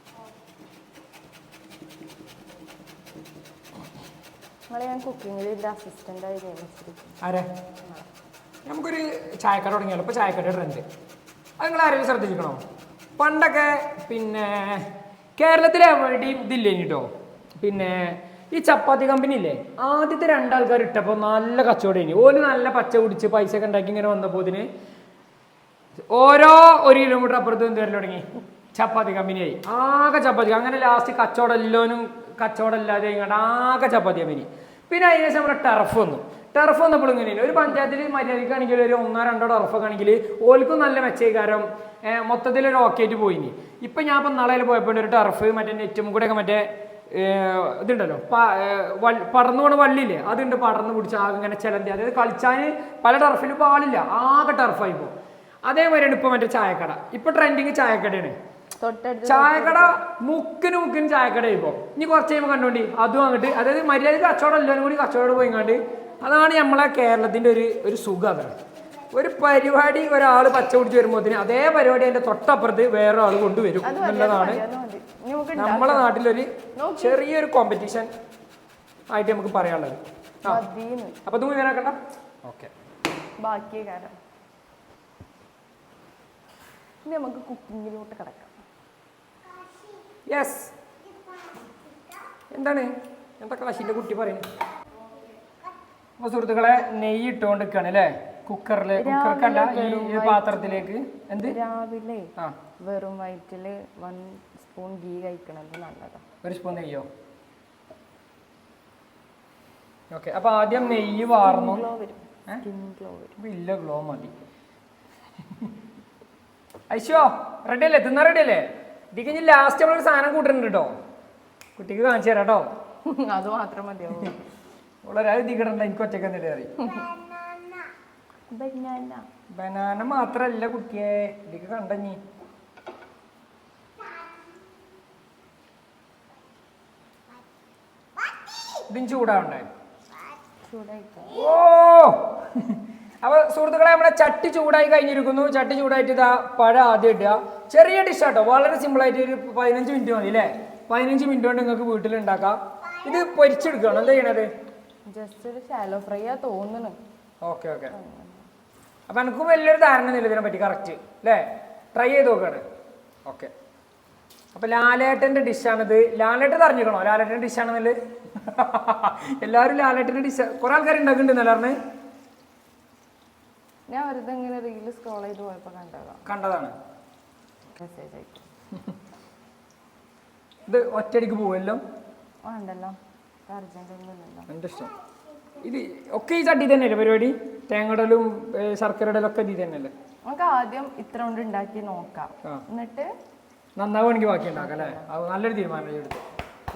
നിങ്ങളെ ഞാൻ കുക്കിങ്ങിൽ ഇതിന്റെ അസിസ്റ്റന്റ് ആയി നിയമിച്ചിരിക്കും. ആരെ? നമുക്കൊരു ചായക്കട തുടങ്ങിയാലോ? ഇപ്പോൾ ചായക്കട ട്രെൻഡ് അത് നിങ്ങൾ ആരെങ്കിലും ശ്രദ്ധിച്ചിരിക്കണോ? പണ്ടൊക്കെ പിന്നെ കേരളത്തിലെ എവിടെയും ഇതില്ലേ കേട്ടോ. പിന്നെ ഈ ചപ്പാത്തി കമ്പനി ഇല്ലേ, ആദ്യത്തെ 2 ആൾക്കാർ ഇട്ടപ്പോൾ നല്ല കച്ചവടം ഇനി ഓല് നല്ല പച്ച കുടിച്ച് പൈസ ഒക്കെ ഉണ്ടാക്കി ഇങ്ങനെ വന്നപ്പോൾ ഇതിന് ഓരോ 1 കിലോമീറ്റർ അപ്പുറത്ത് എന്ത് വരൽ തുടങ്ങി? ചപ്പാത്തി കമ്പനിയായി. ആകെ ചപ്പാത്തി. അങ്ങനെ ലാസ്റ്റ് കച്ചവടം എല്ലാവരും കച്ചവടം ഇല്ലാതെ ആകെ ചപ്പാത്തി കമ്പനി. പിന്നെ അതിനുശേഷം നമ്മുടെ ടർഫ് വന്നു. ടർഫ് വന്നപ്പോൾ ഇങ്ങനെയാണ്, ഒരു പഞ്ചായത്തിൽ മര്യാദക്കാണെങ്കിൽ ഒരു 1-2 ടർഫൊക്കെ ആണെങ്കിൽ ഓൽക്കും നല്ല മെച്ചീകാരം മൊത്തത്തിലൊരു ഓക്കേറ്റ് പോയിനി. ഇപ്പം ഞാൻ ഇപ്പം നാളെ പോയപ്പോൾ ഒരു ടർഫ് മറ്റേ നെറ്റും കൂടെ ഒക്കെ മറ്റേ ഇതുണ്ടല്ലോ പടർന്നു പോണ വള്ളിയില്ലേ, അതുണ്ട് പടർന്ന് പിടിച്ച് ആകെ ഇങ്ങനെ ചിലന്തി. അതായത് കളിച്ചാൽ പല ടർഫിലും പാടില്ല, ആകെ ടർഫായി പോകും. അതേമാതിരിയാണ് ഇപ്പം മറ്റേ ചായക്കട. ഇപ്പം ട്രെൻഡിങ് ചായക്കടയാണ്. ചായക്കട മുക്കിന് ചായക്കട ഇപ്പോൾ. ഇനി കുറച്ച് കഴിയുമ്പോൾ കണ്ടോണ്ടി അതും അങ്ങോട്ട്. അതായത് മര്യാദ കച്ചവടം എല്ലാവരും കൂടി കച്ചവടം പോയിങ്ങാണ്ട്. അതാണ് നമ്മളെ കേരളത്തിൻ്റെ ഒരു സുഖം. അതാണ് ഒരു പരിപാടി, ഒരാൾ പച്ച കുടിച്ച് വരുമ്പോഴത്തേന് അതേ പരിപാടി അതിൻ്റെ തൊട്ടപ്പുറത്ത് വേറെ ആൾ കൊണ്ടുവരും എന്നുള്ളതാണ് നമ്മളെ നാട്ടിലൊരു ചെറിയൊരു കോമ്പറ്റീഷൻ ആയിട്ട് നമുക്ക് പറയാനുള്ളത്. അപ്പൊ ഇത് മുഴുവനാക്കണ്ട. ഓക്കെ, ബാക്കി കാര്യം നമുക്ക് കുക്കിങ്ങിലോട്ട് കിടക്കാം. യെസ്, എന്താണ് എന്താ കാശിൻ്റെ കുട്ടി പറയുന്നത്? അപ്പോൾ സുഹൃത്തുക്കളെ, നെയ്യ് ഇട്ടുകൊണ്ട് നിൽക്കുകയാണ് അല്ലേ കുക്കർക്കല്ല ഈ പാത്രത്തിലേക്ക്. എന്ത് രാവിലെ വെറും വയറ്റില് 1 സ്പൂൺ ഗീ കഴിക്കണത് നല്ലതാണ്. 1 സ്പൂൺ നെയ്യോ? ഓക്കെ, അപ്പൊ ആദ്യം നെയ്യ് വാർന്നു. ഇല്ല, ഗ്ലോ മതി. ഐശോ റെഡി അല്ലേ? തിന്നാ റെഡി അല്ലേ? ഇത് കഴിഞ്ഞ് ലാസ്റ്റ് നമ്മളൊരു സാധനം കൂട്ടുന്നുണ്ട് കേട്ടോ, കുട്ടിക്ക് കാണിച്ചു തരാം കേട്ടോ. അത് മാത്രം മതിയോ? വളരെ ഇതിക്കടണ്ട, എനിക്ക് ഒറ്റക്ക് എന്നിട്ട് അറിയും. ബനാന മാത്രല്ല കുട്ടിയെ, ഇതിക്ക് കണ്ടഞ്ഞി. ഇതിന് ചൂടാവണ്ടേ? ഓ, അപ്പൊ സുഹൃത്തുക്കളെ, നമ്മളെ ചട്ടി ചൂടായി കഴിഞ്ഞിരിക്കുന്നു. ചട്ടി ചൂടായിട്ട് ഇതാ പഴം ആദ്യം ഇടുക. ചെറിയ ഡിഷാട്ടോ, വളരെ സിമ്പിൾ ആയിട്ട് ഒരു 15 മിനിറ്റ് മതി അല്ലേ? 15 മിനിറ്റ് കൊണ്ട് നിങ്ങൾക്ക് വീട്ടിൽ ഉണ്ടാക്കാം. ഇത് പൊരിച്ചെടുക്കണം. എന്താ ചെയ്യണത്? ജസ്റ്റ് ഒരു ഷാലോ ഫ്രൈ ആ തോന്നുന്നു. ഓക്കെ ഓക്കെ, അപ്പൊ എനിക്കും വലിയൊരു ധാരണ ഇല്ല ഇതിനെ പറ്റി. കറക്റ്റ് അല്ലേ? ട്രൈ ചെയ്ത് നോക്കാണ്. ഓക്കെ, അപ്പൊ ലാലേട്ടന്റെ ഡിഷാണിത്. ലാലേട്ടൻ അറിഞ്ഞിക്കണോ ലാലേട്ടന്റെ ഡിഷാണെന്നല്ലേ? എല്ലാവരും ലാലേട്ടന്റെ ഡിഷ് കുറെ ആൾക്കാർ ഉണ്ടാക്കുന്നുണ്ടെന്നല്ലേ പറഞ്ഞേ? ഞാൻ വെറുതെ ഇങ്ങനെ റീല് സ്ക്രോൾ ചെയ്ത് പോയപ്പോ കണ്ടതാണ്. മെസ്സേജ് അയക്കും. ഇത് ഒറ്റയടിക്ക് പോവല്ലോ? വേണ്ടല്ലോ, അർജന്റീനല്ലോ. എൻ്റെ ഇഷ്ടം. ഇത് ഒക്കെ ഈ ചട്ടി തന്നെയല്ലേ പരിപാടി? തേങ്ങടലും ശർക്കരടലും ഒക്കെ ഇത് തന്നെയല്ലേ? നമുക്ക് ആദ്യം ഇത്ര കൊണ്ട് ഉണ്ടാക്കി നോക്കാം, എന്നിട്ട് നന്നാവുകയാണെങ്കിൽ ബാക്കി ഉണ്ടാക്കാം അല്ലേ? അത് നല്ലൊരു തീരുമാനം എടുത്തു.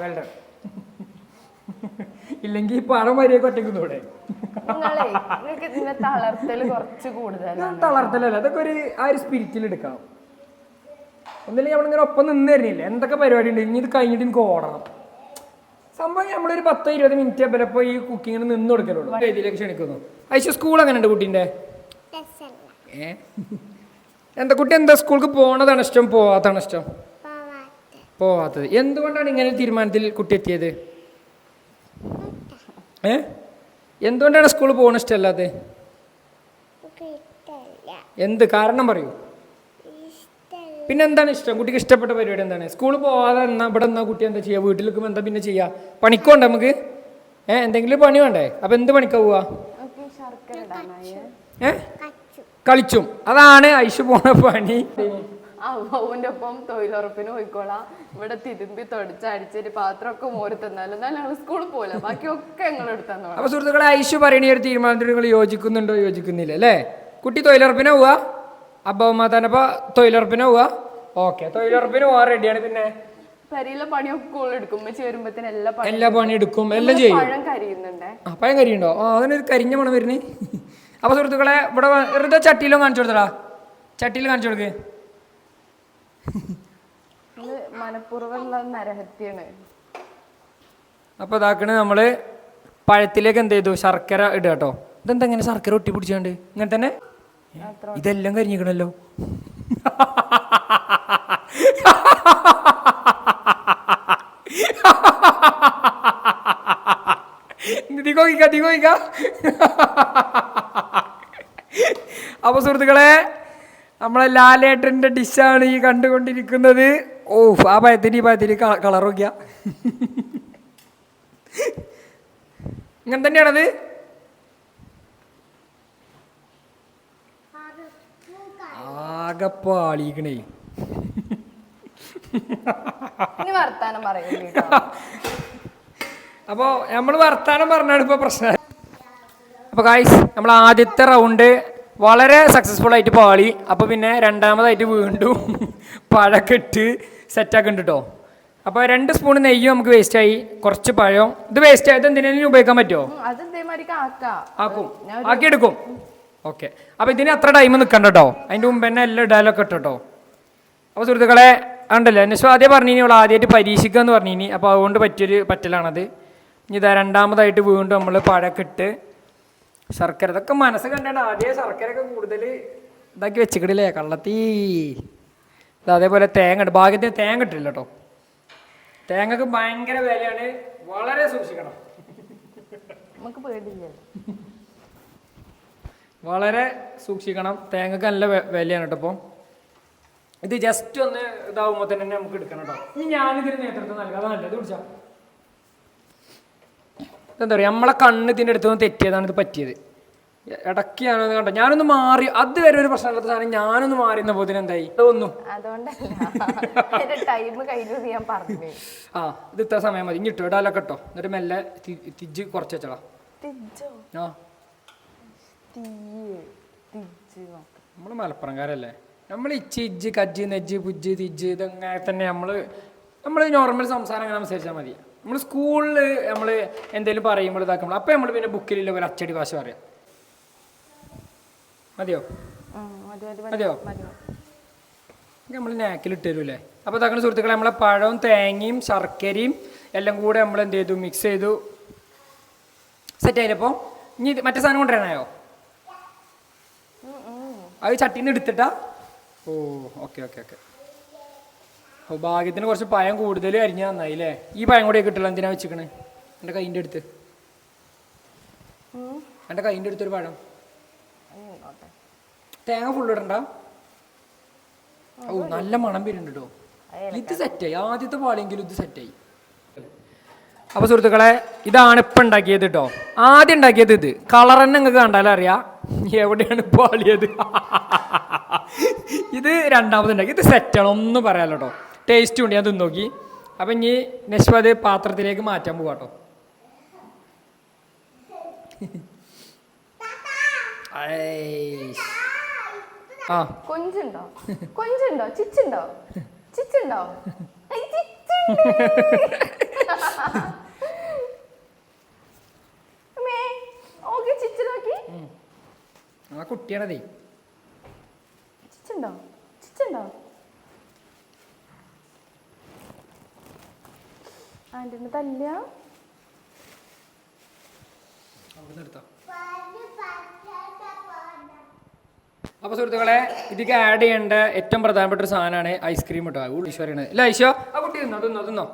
വെൽഡൺ. ഇല്ലെങ്കിൽ ഈ പഴം വരിയൊക്കെ ഒറ്റയ്ക്കുന്നൂടെ? തളർത്തല് കുറച്ച് കൂടുതലാണ്. തളർത്തലല്ല, അതൊക്കെ ആ ഒരു സ്പിരിറ്റിൽ എടുക്കണം. ഒന്നില്ലെങ്കിൽ നമ്മളിങ്ങനെ ഒപ്പം നിന്ന് തരുന്നില്ല. എന്തൊക്കെ പരിപാടി ഉണ്ട്, ഇനി ഇത് കഴിഞ്ഞിട്ട് എനിക്ക് ഓടണം. സംഭവം നമ്മളൊരു 10-20 മിനിറ്റ് ചിലപ്പോൾ ഈ കുക്കിങ്ങിന് നിന്ന് കൊടുക്കലുള്ളൂ. ഇതിലേക്ക് ക്ഷണിക്കുന്നു. ഐശു, സ്കൂൾ അങ്ങനെ ഉണ്ട് കുട്ടീൻ്റെ? എന്താ കുട്ടി എന്താ സ്കൂൾക്ക് പോണതാണ് ഇഷ്ടം, പോവാത്താണ് ഇഷ്ടം? പോവാത്തത്. എന്തുകൊണ്ടാണ് ഇങ്ങനെ തീരുമാനത്തിൽ കുട്ടി എത്തിയത്? എന്തുകൊണ്ടാണ് സ്കൂളിൽ പോകണ ഇഷ്ടമല്ലാതെ? എന്ത് കാരണം പറയൂ. പിന്നെ എന്താണ് ഇഷ്ടം? കുട്ടിക്ക് ഇഷ്ടപ്പെട്ട പരിപാടി എന്താണ്? സ്കൂളിൽ പോവാതെ എന്നാ ഇവിടെ എന്നാ കുട്ടി എന്താ ചെയ്യുക? വീട്ടിൽ നിൽക്കുമ്പോൾ എന്താ പിന്നെ ചെയ്യുക? പണിക്കോണ്ടേ നമുക്ക്? എന്തെങ്കിലും പണി വേണ്ടേ? അപ്പൊ എന്ത് പണിക്കാ പോവാ? കളിച്ചും. അതാണ് ഐഷു പോണ പണി. അവന്റെ ഒപ്പം തൊഴിലുറപ്പിന് പോയിക്കോളാം, ഇവിടെ തിരുമ്പി തുടച്ചടിച്ചൊരു പാത്രമൊക്കെ മോര് തന്നാലും എന്നാലും ഞങ്ങൾ സ്കൂളിൽ പോലെ ബാക്കിയൊക്കെ ഞങ്ങൾ എടുത്തു. അപ്പൊ സുഹൃത്തുക്കളെ, ഐഷു പറയുന്ന ഒരു തീരുമാനത്തിൽ നിങ്ങൾ യോജിക്കുന്നുണ്ടോ? യോജിക്കുന്നില്ല അല്ലേ? കുട്ടി തൊഴിലുറപ്പിനെ പോവുക, അബ്ബമ്മ തന്നെ ഇപ്പൊ തൊഴിലുറപ്പിനെ പോവുക. ഓക്കെ, തൊഴിലുറപ്പിന് പോവാൻ റെഡിയാണ്. പിന്നെ പരിയിലെ പണിയൊക്കെ എടുക്കും, വരുമ്പത്തിന് എല്ലാ പണി എടുക്കും, എല്ലാം ചെയ്യും. പഴം കരിയുന്നുണ്ടേ. പഴം കരിയുണ്ടോ? അതിനൊരു കരിഞ്ഞ മണം വരുന്നേ. അപ്പൊ സുഹൃത്തുക്കളെ, ഇവിടെ വെറുതെ ചട്ടിയിലും കാണിച്ചു കൊടുത്തടാ, ചട്ടിയിൽ കാണിച്ചു കൊടുക്ക്. മനഃപൂർവ്വമുള്ള നരഹത്യാണ്. അപ്പൊ ഇതാക്കണ് നമ്മള് പഴത്തിലേക്ക് എന്ത് ചെയ്തു? ശർക്കര ഇടുക കേട്ടോ. ഇതെന്താ ഇങ്ങനെ ശർക്കര ഒട്ടി പിടിച്ചാണ്ട്? ഇങ്ങനെ തന്നെ ഇതെല്ലാം കരിഞ്ഞിക്കണല്ലോ. അപ്പൊ സുഹൃത്തുക്കളെ, നമ്മളെ ലാലേട്ടന്റെ ഡിഷാണ് ഈ കണ്ടുകൊണ്ടിരിക്കുന്നത്. ഓ, ആ പഴത്തിന് ഈ പഴത്തിന് കളർ നോക്കിയ ഇങ്ങനെ തന്നെയാണത്. ആകപ്പാളിക്കണേ. അപ്പോ നമ്മൾ വർത്താനം പറഞ്ഞാണ് ഇപ്പൊ പ്രശ്നം. അപ്പൊ ഗായ്സ്, നമ്മൾ ആദ്യത്തെ റൗണ്ട് വളരെ സക്സസ്ഫുൾ ആയിട്ട് പാളി. അപ്പോൾ പിന്നെ രണ്ടാമതായിട്ട് വീണ്ടും പഴക്കെട്ട് സെറ്റാക്കുന്നുണ്ട് കേട്ടോ. അപ്പോൾ 2 സ്പൂൺ നെയ്യും നമുക്ക് വേസ്റ്റായി, കുറച്ച് പഴം. ഇത് വേസ്റ്റ് ആയത് എന്തിനേലും ഉപയോഗിക്കാൻ പറ്റുമോ? ആക്കും, ആക്കിയെടുക്കും. ഓക്കെ, അപ്പോൾ ഇതിന് അത്ര ടൈം നിൽക്കണ്ട കേട്ടോ. അതിൻ്റെ മുമ്പ് തന്നെ എല്ലാം ഇടാലൊക്കെ ഇട്ടോ കേട്ടോ. അപ്പോൾ സുഹൃത്തുക്കളെ, ഉണ്ടല്ലോ എന്നെ ആദ്യം പറഞ്ഞിനി, അവൾ ആദ്യമായിട്ട് പരീക്ഷിക്കുക എന്ന് പറഞ്ഞിനി. അപ്പോൾ അതുകൊണ്ട് പറ്റലാണത്. ഇനി ഇതാ രണ്ടാമതായിട്ട് വീണ്ടും നമ്മൾ പഴക്കെട്ട് ശർക്കര. ഇതൊക്കെ മനസ്സ് കണ്ടാണ് ആദ്യം ശർക്കരയൊക്കെ കൂടുതൽ ഇതാക്കി വെച്ചിക്കിടില്ലേ കള്ളത്തീ. അതേപോലെ തേങ്ങ ഇട്ട്, ഭാഗ്യത്തിന് തേങ്ങ ഇട്ടില്ല കേട്ടോ. തേങ്ങക്ക് ഭയങ്കര വിലയാണ്, വളരെ സൂക്ഷിക്കണം. വളരെ സൂക്ഷിക്കണം, തേങ്ങക്ക് നല്ല വിലയാണ് കേട്ടോ. അപ്പോൾ ഇത് ജസ്റ്റ് ഒന്ന് ഇതാവുമ്പോൾ തന്നെ നമുക്ക് എടുക്കണം കേട്ടോ. ഇനി ഞാനിതിന് നേതൃത്വം നൽകാതെ നല്ലത് കുടിച്ചാ. എന്താ പറയുക, നമ്മളെ കണ്ണ് ഇതിൻ്റെ അടുത്തൊന്നും തെറ്റിയതാണ് ഇത് പറ്റിയത്. ഇടയ്ക്ക് ഞാനൊന്ന് കണ്ടോ, ഞാനൊന്ന് മാറി. അത് വരെ ഒരു പ്രശ്നമില്ലാത്ത സാധനം ഞാനൊന്ന് മാറിയെന്ന പോത്തിന് എന്തായി ഒന്നും. ഇത് ഇത്ര സമയം മതി. ഇനി ഇട്ടോ ഇടാലൊക്കെ ഇട്ടോ. എന്നിട്ട് മെല്ലെ തിജ്ജ് കുറച്ച് വെച്ചോളാം. നമ്മള് മലപ്പുറംകാരല്ലേ, നമ്മൾ ഇച്ചി ഇജ്ജ് കജ്ജ് നെജ്ജ് പുജ്ജ് തിജ്ജ് ഇതങ്ങനെ തന്നെ നമ്മൾ നോർമൽ സംസാരം അങ്ങനെ സംസാരിച്ചാൽ മതി. നമ്മൾ സ്കൂളിൽ നമ്മൾ എന്തെങ്കിലും പറയുമ്പോൾ ഇതാക്കുമ്പോൾ അപ്പം നമ്മൾ പിന്നെ ബുക്കിലുള്ള പോലെ അച്ചടി ഭാഷ പറയാം. മതിയോ? നമ്മൾ നാക്കിലിട്ട് തരൂല്ലേ. അപ്പോൾ ഇതാക്കുന്ന സുഹൃത്തുക്കളെ, നമ്മളെ പഴവും തേങ്ങയും ശർക്കരയും എല്ലാം കൂടെ നമ്മൾ എന്ത് ചെയ്തു? മിക്സ് ചെയ്തു. സെറ്റ് ആയില്ലപ്പോൾ ഇനി മറ്റേ സാധനം കൊണ്ടുവരാനായോ? അത് ചട്ടിന്ന് എടുത്തിട്ടാ? ഓ, ഓക്കെ ഓക്കെ ഓക്കെ. ഓ, ഭാഗ്യത്തിന് കുറച്ച് പഴം കൂടുതൽ അരിഞ്ഞാൽ നന്നായി അല്ലേ. ഈ പഴം കൂടെ കിട്ടില്ല. എന്തിനാ വെച്ചിക്കണേ? എൻ്റെ കൈൻ്റെ അടുത്ത്, എൻ്റെ കൈൻ്റെ അടുത്തൊരു പഴം. തേങ്ങ ഫുള്ള് ഇടണ്ട. ഓ, നല്ല മണം വരുന്നുണ്ട് കേട്ടോ. ഇത് സെറ്റായി, ആദ്യത്തെ പാളിയെങ്കിലും ഇത് സെറ്റായി. അപ്പോൾ സുഹൃത്തുക്കളെ, ഇതാണ് ഇപ്പം ഉണ്ടാക്കിയത് കേട്ടോ. ആദ്യം ഉണ്ടാക്കിയത് ഇത്. കളർ തന്നെ നിങ്ങൾക്ക് കണ്ടാലും അറിയാം എവിടെയാണ് പാളിയത്. ഇത് രണ്ടാമതുണ്ടാക്കി. ഇത് സെറ്റാണ്, ഒന്നും പറയാലോ കേട്ടോ. ടേസ്റ്റും ഉണ്ട്, ഞാൻ തിന്ന് നോക്കി. അപ്പം ഇനി നെക്സ്റ്റ് അത് പാത്രത്തിലേക്ക് മാറ്റാൻ പോവാ കേട്ടോ. ആ, കൊഞ്ചുണ്ടോ? കൊഞ്ചുണ്ടോ? ചിച്ചുണ്ടോ? ചിച്ചുണ്ടോ? ആ കുട്ടിയാണതേ. ചിച്ചുണ്ടോ? ചിച്ചുണ്ടോ? ആന്റിന് തല്ല. അപ്പോൾ സുഹൃത്തുക്കളെ, ഇതിക്ക് ആഡ് ചെയ്യേണ്ട ഏറ്റവും പ്രധാനപ്പെട്ട ഒരു സാധനമാണ് ഐസ്ക്രീം കേട്ടോ. ഈശ്വരാണ് അല്ല ഐശോ, ആ കുട്ടി തിന്നോ.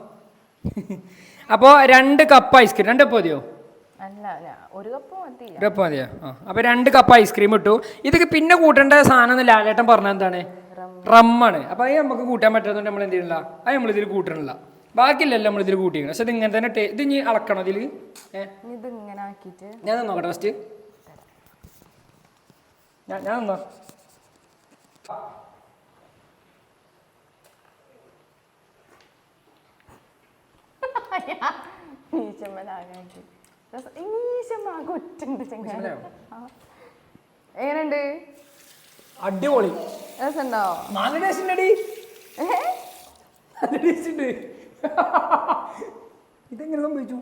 അപ്പോൾ 2 കപ്പ് ഐസ്ക്രീം. 2 കപ്പ് മതിയോ? ഒരു കപ്പ് മതിയോ? ആ, അപ്പോൾ 2 കപ്പ് ഐസ്ക്രീം ഇട്ടു. ഇതൊക്കെ പിന്നെ കൂട്ടേണ്ട സാധനം എന്ന് ലാലേട്ടൻ പറഞ്ഞ എന്താണ്? റമ്മാണ്. അപ്പോൾ അത് നമുക്ക് കൂട്ടാൻ പറ്റാത്തതുകൊണ്ട് നമ്മൾ എന്ത് ചെയ്യണില്ല, അത് നമ്മളിതിൽ കൂട്ടണില്ല. ബാക്കിയില്ലല്ലോ നമ്മളിതിൽ കൂട്ടിക്കണം. പക്ഷെ ഇത് ഇങ്ങനെ തന്നെ ഇത് ഇനി അളക്കണം ഇതിൽ. ഞാൻ നോക്കട്ടെ ഫസ്റ്റ്. ഞാൻ എന്നാ എങ്ങനെയുണ്ട്? അടിപൊളി രസമുണ്ടോ? നല്ല ടേസ്റ്റ് ഉണ്ടടി. നല്ല ടേസ്റ്റ് ഉണ്ട്. ഇതെങ്ങനെ സംഭവിച്ചു?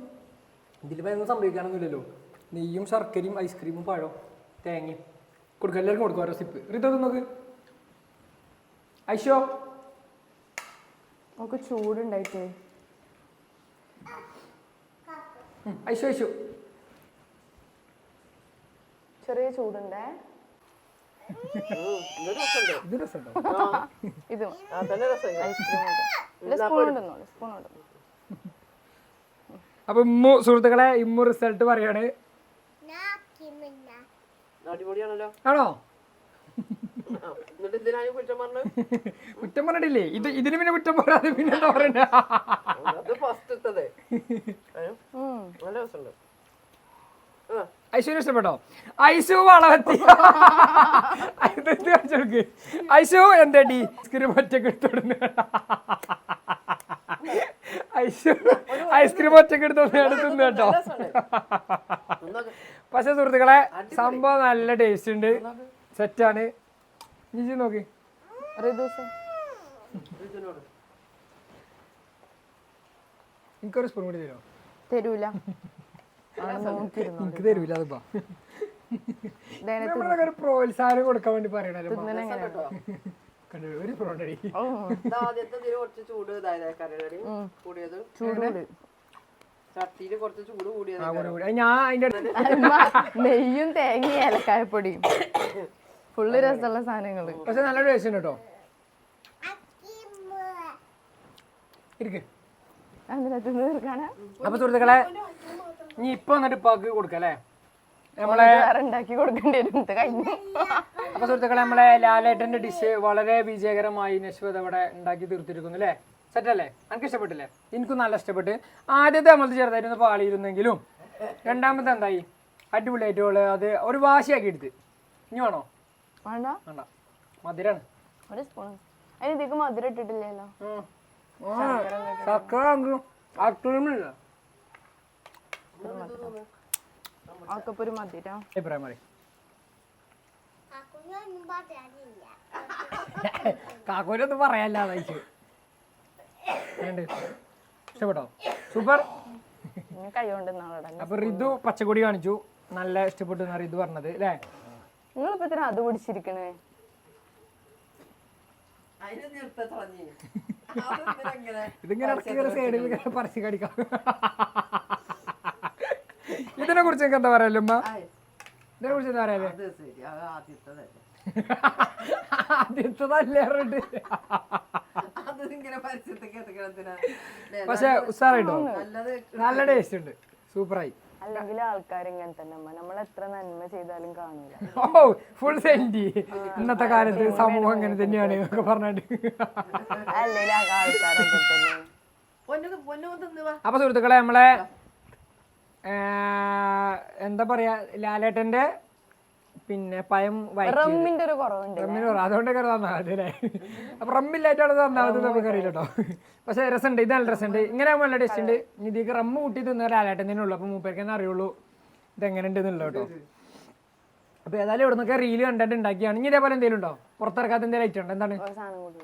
ഇതിലിപ്പോൾ ഒന്നും സംഭവിക്കാനൊന്നുമില്ലല്ലോ. നെയ്യും ശർക്കരയും ഐസ്ക്രീമും പഴവും തേങ്ങയും കൊടുക്കുക. എല്ലാവർക്കും കൊടുക്കുക ഓരോ സിപ്പ്. റിതത് നോക്ക്. ഐശോ നമുക്ക് ചൂടുണ്ടായിട്ടേ. ഐശോ ഐശോ ചെറിയ ചൂടുണ്ടേ. ഇത് രസമുണ്ടോ? ഇത് ഐസ്ക്രീം സ്പൂൺ. അപ്പൊ ഇമ്മു സുഹൃത്തുക്കളെ ഇമ്മു റിസൾട്ട് പറയാണ്. ആണോ? കുറ്റം പറഞ്ഞിട്ടില്ലേ? ഇതിന് പിന്നെ കുറ്റം പറയാതെ പിന്നെ എന്താ പറയണ്ട? ഐശുവിന് ഇഷ്ടപ്പെട്ടോ? ഐശു വളവത്തി ഐശു എന്താടി ഐസ്ക്രീം ഒറ്റക്ക് എടുത്തോടുന്ന ഐശു ഐസ്ക്രീം ഒറ്റക്ക് എടുത്തോണ്ട് കേട്ടോ. പക്ഷെ സുഹൃത്തുക്കളെ സംഭവം നല്ല ടേസ്റ്റ് ഉണ്ട്, സെറ്റാണ്. ജിജി നോക്കി. എനിക്കൊരു സ്പൂൺ കൂടി തരുമോ? തരൂല. എനിക്ക് തരൂല. അതിപ്പോ നമ്മളൊക്കെ പ്രോത്സാഹനം കൊടുക്കാൻ വേണ്ടി പറയണല്ലോ. ഒരു പ്രോണ്ടടി ഞാൻ അതിന്റെ നെയ്യും തേങ്ങയും ഏലക്കായപ്പൊടിയും ഫുള്ള് രസമുള്ള സാധനങ്ങള്. പക്ഷെ നല്ല ടേസ്റ്റ് ഉണ്ട് കേട്ടോ. ഇരിക്ക്. അപ്പൊ സുഹൃത്തുക്കളെ ഇനി ഇപ്പൊ വന്നിട്ട് പാക്ക് കൊടുക്കല്ലേ നമ്മളെ ഉണ്ടാക്കി കൊടുക്കേണ്ടി വരും. കഴിഞ്ഞു. അപ്പൊ സുഹൃത്തുക്കളെ നമ്മളെ ലാലേട്ടന്റെ ഡിഷ് വളരെ വിജയകരമായി നശ്വത ഇവിടെ ഉണ്ടാക്കി തീർത്തിരിക്കുന്നു അല്ലേ? സെറ്റല്ലേ? എനിക്ക് ഇഷ്ടപ്പെട്ടില്ലേ? എനിക്കും നല്ല ഇഷ്ടപ്പെട്ട്. ആദ്യത്തെ നമ്മൾ ചെറുതായിട്ടൊന്ന് പാളിയിരുന്നെങ്കിലും രണ്ടാമത്തെ എന്തായി അടിപൊളിയായിട്ട് അത് ഒരു വാശിയാക്കി എടുത്ത്. ഇനി വേണോ? വേണ്ട വേണ്ട, മധുരാണ്. ഒരു സ്പൂൺ. അതിനേക്ക് മധുരം ഇട്ടിട്ടില്ലല്ലോ. ഒരു മധുരം അഭിപ്രായം പറയും. കാക്കൂരൊന്നും പറയാല്ല. ഇഷ്ടപ്പെട്ടോ? സൂപ്പർ. അപ്പൊ റിതു പച്ചക്കൊടി കാണിച്ചു, നല്ല ഇഷ്ടപ്പെട്ടു എന്നാ റിതു പറഞ്ഞത് അല്ലേ? നിങ്ങളിപ്പോ ഇത്ര അത് പിടിച്ചിരിക്കണേ. ഇതിങ്ങനെ സൈഡിൽ പറിച്ചു കടിക്കാം. ഇതിനെ കുറിച്ച് എനിക്ക് എന്താ പറയാലോ ഉമ്മ? ഇതിനെ കുറിച്ച് എന്താ പറയാലേ? ആദ്യത്തതല്ലേ പക്ഷെ ഉസാറായിട്ടോ, നല്ല ടേസ്റ്റ് ഉണ്ട്, സൂപ്പറായി. അല്ലെങ്കിൽ ആൾക്കാർ ഇങ്ങനെ തന്നെ നമ്മൾ എത്ര നന്മ ചെയ്താലും കാണൂല. ഓ ഫുൾ സെന്റി. ഇന്നത്തെ കാലത്ത് സമൂഹം അങ്ങനെ തന്നെയാണ് എന്നൊക്കെ പറഞ്ഞിട്ട്. അപ്പൊ സുഹൃത്തുക്കളെ നമ്മളെ എന്താ പറയാ ലാലേട്ടന്റെ പിന്നെ പയം റമ്മിന്റെ ഒരു കുറവുണ്ട്. അതുകൊണ്ടൊക്കെ തന്നാമതി അല്ലേ? അപ്പൊ റമ്മില്ലായിട്ടാണ് തന്നാമത് നമുക്ക് അറിയില്ല കേട്ടോ. പക്ഷെ രസമുണ്ട്, ഇത് നല്ല രസമുണ്ട്. ഇങ്ങനെ നല്ല ടേസ്റ്റ് ഉണ്ട്. ഇതിക്ക് റമ്മ് കൂട്ടി തിന്ന ലാലേട്ടൻ തന്നെ ഉള്ളു. അപ്പൊ മൂപ്പേർക്ക് തന്നെ അറിയുള്ളൂ ഇതെങ്ങനെ ഉണ്ട് എന്നുള്ളത് കേട്ടോ. അപ്പൊ ഏതായാലും ഇവിടെ നിന്നൊക്കെ റീല് കണ്ടിട്ട് ഉണ്ടാക്കിയാണ്. ഇനി ഇതേപോലെ എന്തെങ്കിലും ഉണ്ടോ? പുറത്തിറക്കാത്ത എന്തെങ്കിലും ഐറ്റം ഉണ്ടോ? എന്താണ്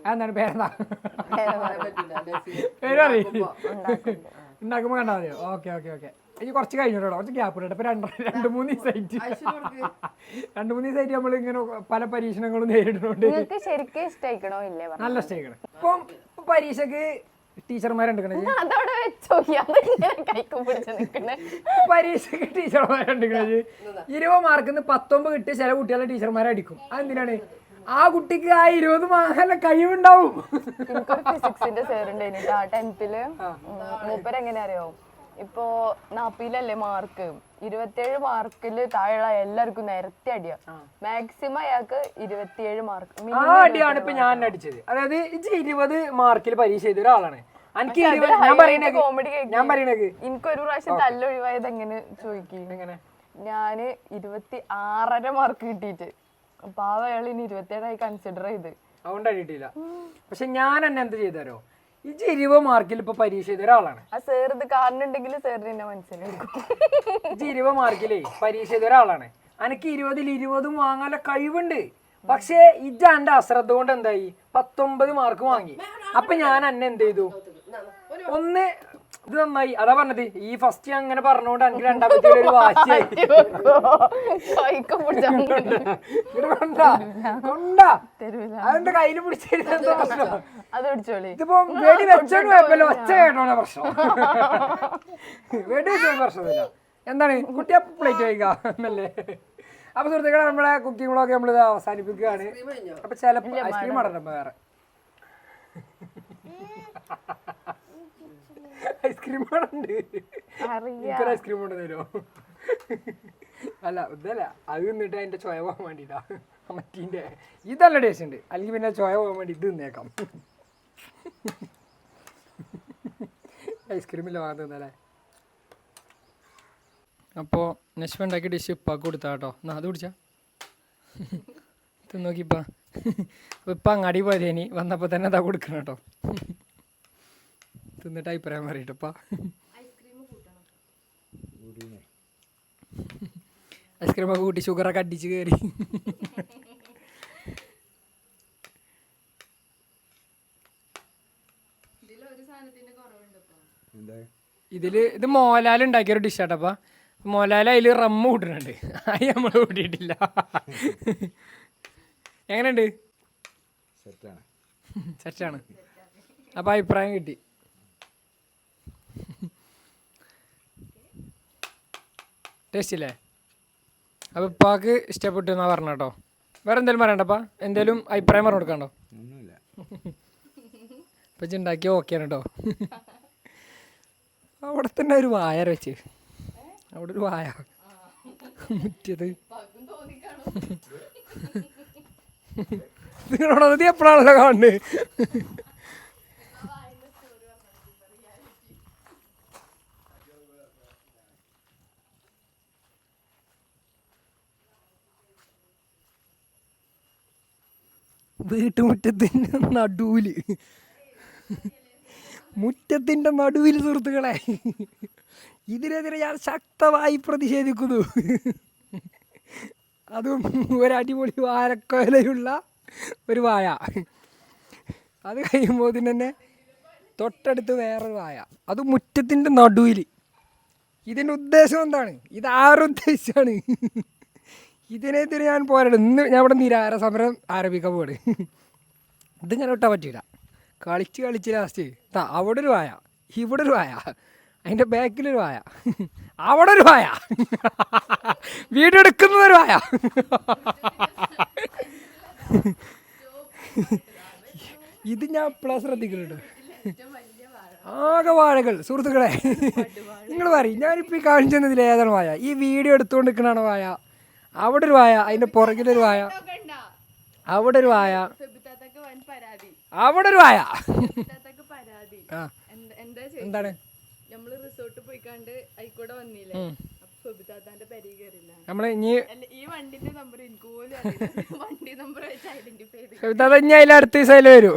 അതെന്താണ് പേരെന്താ? പേര് അറിയ ഉണ്ടാക്കുമ്പോ കണ്ടാ മതിയോ? Okay okay okay. ഇനി കുറച്ച് കഴിഞ്ഞിട്ടോ, കുറച്ച് ഗ്യാപ്പ് ഉണ്ട്. ഇപ്പൊ രണ്ട് മൂന്ന് ദിവസമായിട്ട് നമ്മൾ ഇങ്ങനെ പല പരീക്ഷണങ്ങളും നേരിടുന്നുണ്ട്. നല്ല ഇഷ്ടമായിക്കണം. ഇപ്പം പരീക്ഷക്ക് ടീച്ചർമാരുണ്ട്, പരീക്ഷക്ക് ടീച്ചർമാരുണ്ട്. 20 മാർക്കിന്ന് 19 കിട്ടിയ ചില കുട്ടികളെ ടീച്ചർമാരെ അടിക്കും. അതെന്തിനാണ്? ആ കുട്ടിക്ക് ആ 20 മാർക്കിന്റെ കഴിവുണ്ടാവും. ഫിസിക്സിന്റെ സാറുണ്ട് 10th. മൂപ്പരെങ്ങനെ അറിയോ? ഇപ്പോ 40 മാർക്ക്, 27 മാർക്കില് താഴെ എല്ലാവർക്കും നേരത്തെ അടിയാ. മാക്സിമം അയാൾക്ക് 27 മാർക്ക്. ആ അടിയാണ് ഇപ്പൊ ഞാൻ അടിച്ചത്. അതായത് 20 മാർക്കിൽ പരീക്ഷ ചെയ്ത ഒരാളാണ്. ഞാൻ പറയണത് എനിക്കൊരു പ്രാവശ്യം തല്ലൊഴിവായത് എങ്ങനെ ചോദിക്കും? ഞാന് 26.5 മാർക്ക് കിട്ടിയിട്ട് പാവ അയാൾ ഇനി 27 കൺസിഡർ ചെയ്ത് അതുകൊണ്ട് അടിയിട്ടില്ല. പക്ഷെ ഞാൻ എന്നെ എന്ത് ചെയ്തരോ, ഈ 20 മാർക്കിൽ ഇപ്പൊ പരീക്ഷ ചെയ്ത ഒരാളാണ്. ആ സാർ ഇത് കാണുന്നുണ്ടെങ്കിൽ സാറിന് എന്നെ മനസ്സിലായിരിക്കും. 20 മാർക്കിലേ പരീക്ഷ ചെയ്ത ഒരാളാണ്. എനിക്ക് 20ൽ 20 വാങ്ങാനുള്ള കഴിവുണ്ട്. പക്ഷേ ഇജ എന്റെ അശ്രദ്ധ കൊണ്ട് എന്തായി 19 മാർക്ക് വാങ്ങി. അപ്പൊ ഞാൻ എന്നെ എന്ത് ചെയ്തു, ഒന്ന് ഇത് നന്നായി. അതാ പറഞ്ഞത്, ഈ ഫസ്റ്റ് അങ്ങനെ പറഞ്ഞോണ്ട് എനിക്ക് രണ്ടാമത്തെ ഒരു വാശിയായി. അതിന്റെ കയ്യില് പിടിച്ചിരുന്ന പ്രശ്നം. ഇതിപ്പോ വെടി വെച്ചോണ്ട് കുഴപ്പമില്ല, ഒച്ച കേട്ടോണ്ട പ്രശ്നം. വെടി വെച്ചോണ്ട് പ്രശ്നമില്ല. എന്താണ് കുട്ടിയെ പ്ലേറ്റ് കഴിക്കാന്നല്ലേ. അപ്പൊ സുഹൃത്തുക്കളെ, നമ്മളെ കുക്കിംഗ് വ്ളോഗ് നമ്മളിത് അവസാനിപ്പിക്കുകയാണ്. അപ്പൊ ചിലപ്പോ ഐസ്ക്രീം ആടണം വേറെ. ഐസ്ക്രീം ആടുണ്ട്, ഐസ്ക്രീം കൊണ്ട് തരുമോ? അല്ല ഇതല്ല, അത് നിന്നിട്ട് അതിന്റെ ചോയ പോകാൻ വേണ്ടിട്ടാ മറ്റീന്റെ. ഇതല്ല ടേസ്റ്റ് ഉണ്ട്, അല്ലെങ്കിൽ പിന്നെ ചോയ പോകാൻ വേണ്ടി ഇത് നിന്നേക്കാം. ഐസ്ക്രീമില്ല വാങ്ങാൻ തന്നല്ലേ. അപ്പോൾ നെക്സ്റ്റ് ഉണ്ടാക്കിയ ഡിഷ് ഇപ്പാക്ക് കൊടുത്താ കേട്ടോ. എന്നാ അത് കുടിച്ചാ തിന്നോക്കിപ്പാ. അപ്പോൾ ഇപ്പം അങ്ങാടി പോയതേനി, വന്നപ്പോൾ തന്നെ അതാ കൊടുക്കണം കേട്ടോ. തിന്നിട്ട് അഭിപ്രായം പറയട്ടപ്പാ. ഐസ്ക്രീമൊക്കെ കൂട്ടി ഷുഗറൊക്കെ അടിച്ച് കയറി. ഇത് മോഹൻലാൽ ഉണ്ടാക്കിയൊരു ഡിഷാട്ടപ്പാ. മോഹൻലാൽ അതിൽ റമ്മ് കൂട്ടുന്നുണ്ട്, അത് നമ്മൾ കൂട്ടിയിട്ടില്ല. എങ്ങനെയുണ്ട്? സെറ്റാണ്. അപ്പം അഭിപ്രായം കിട്ടി. ടേസ്റ്റ് ഇല്ലേ? അപ്പോൾ ഇപ്പാക്ക് ഇഷ്ടപ്പെട്ടു എന്നാ പറഞ്ഞ കേട്ടോ. വേറെ എന്തെങ്കിലും പറയണ്ടപ്പാ? എന്തെങ്കിലും അഭിപ്രായം പറഞ്ഞു കൊടുക്കണ്ടോ? ഇപ്പം ഉണ്ടാക്കി ഓക്കെയാണ് കേട്ടോ. അവിടെ തന്നെ ഒരു വായ വെച്ച്, അവിടെ ഒരു വായ മുറ്റിയത്. നിങ്ങളോടത് എപ്പോഴാണല്ലോ കാണുന്നത്? വീട്ടുമുറ്റത്തിൻ്റെ നടുവില്, മുറ്റത്തിൻ്റെ നടുവിൽ സുഹൃത്തുക്കളെ, ഇതിനെതിരെ ഞാൻ ശക്തമായി പ്രതിഷേധിക്കുന്നു. അതും ഒരടിപൊളി വാഴക്കൊലയുള്ള ഒരു വായ. അത് കഴിയുമ്പോൾ തന്നെ തൊട്ടടുത്ത് വേറൊരു വായ, അത് മുറ്റത്തിൻ്റെ നടുവിൽ. ഇതിൻ്റെ ഉദ്ദേശം എന്താണ്? ഇത് ആരുദ്ദേശമാണ്? ഇതിനെതിരെ ഞാൻ പോരാടും. ഇന്ന് ഞാൻ ഇവിടെ നിരാഹാര സമരം ആരംഭിക്കാൻ പോവാണ്. ഇത് ഞാൻ വിട്ടാൻ പറ്റില്ല. കളിച്ച് ലാസ്റ്റ് അവിടെ ഒരു വായ, ഇവിടെ ഒരു വായ, അതിൻ്റെ ബാക്കിലൊരു വായ, അവിടെ ഒരു വായ, വീഡിയോ എടുക്കുന്നതൊരു വായ. ഇത് ഞാൻ എപ്പോഴാണ് ശ്രദ്ധിക്കുന്നുണ്ട്. ആകെ വാഴകൾ സുഹൃത്തുക്കളെ. നിങ്ങൾ പറയും, ഞാനിപ്പോൾ ഈ കാണിച്ചു തന്നതിൽ ഏതാണ് വായ? ഈ വീഡിയോ എടുത്തുകൊണ്ട് നിൽക്കണതാണ് വായ. അവിടെ ഒരു വായ, അതിൻ്റെ പുറകിലൊരു വായ, അവിടെ ഒരു വായ, അവിടെ ഒരു വായ. എന്താണ്? നമ്മള് ഇനി അടുത്ത ദിവസം വരും.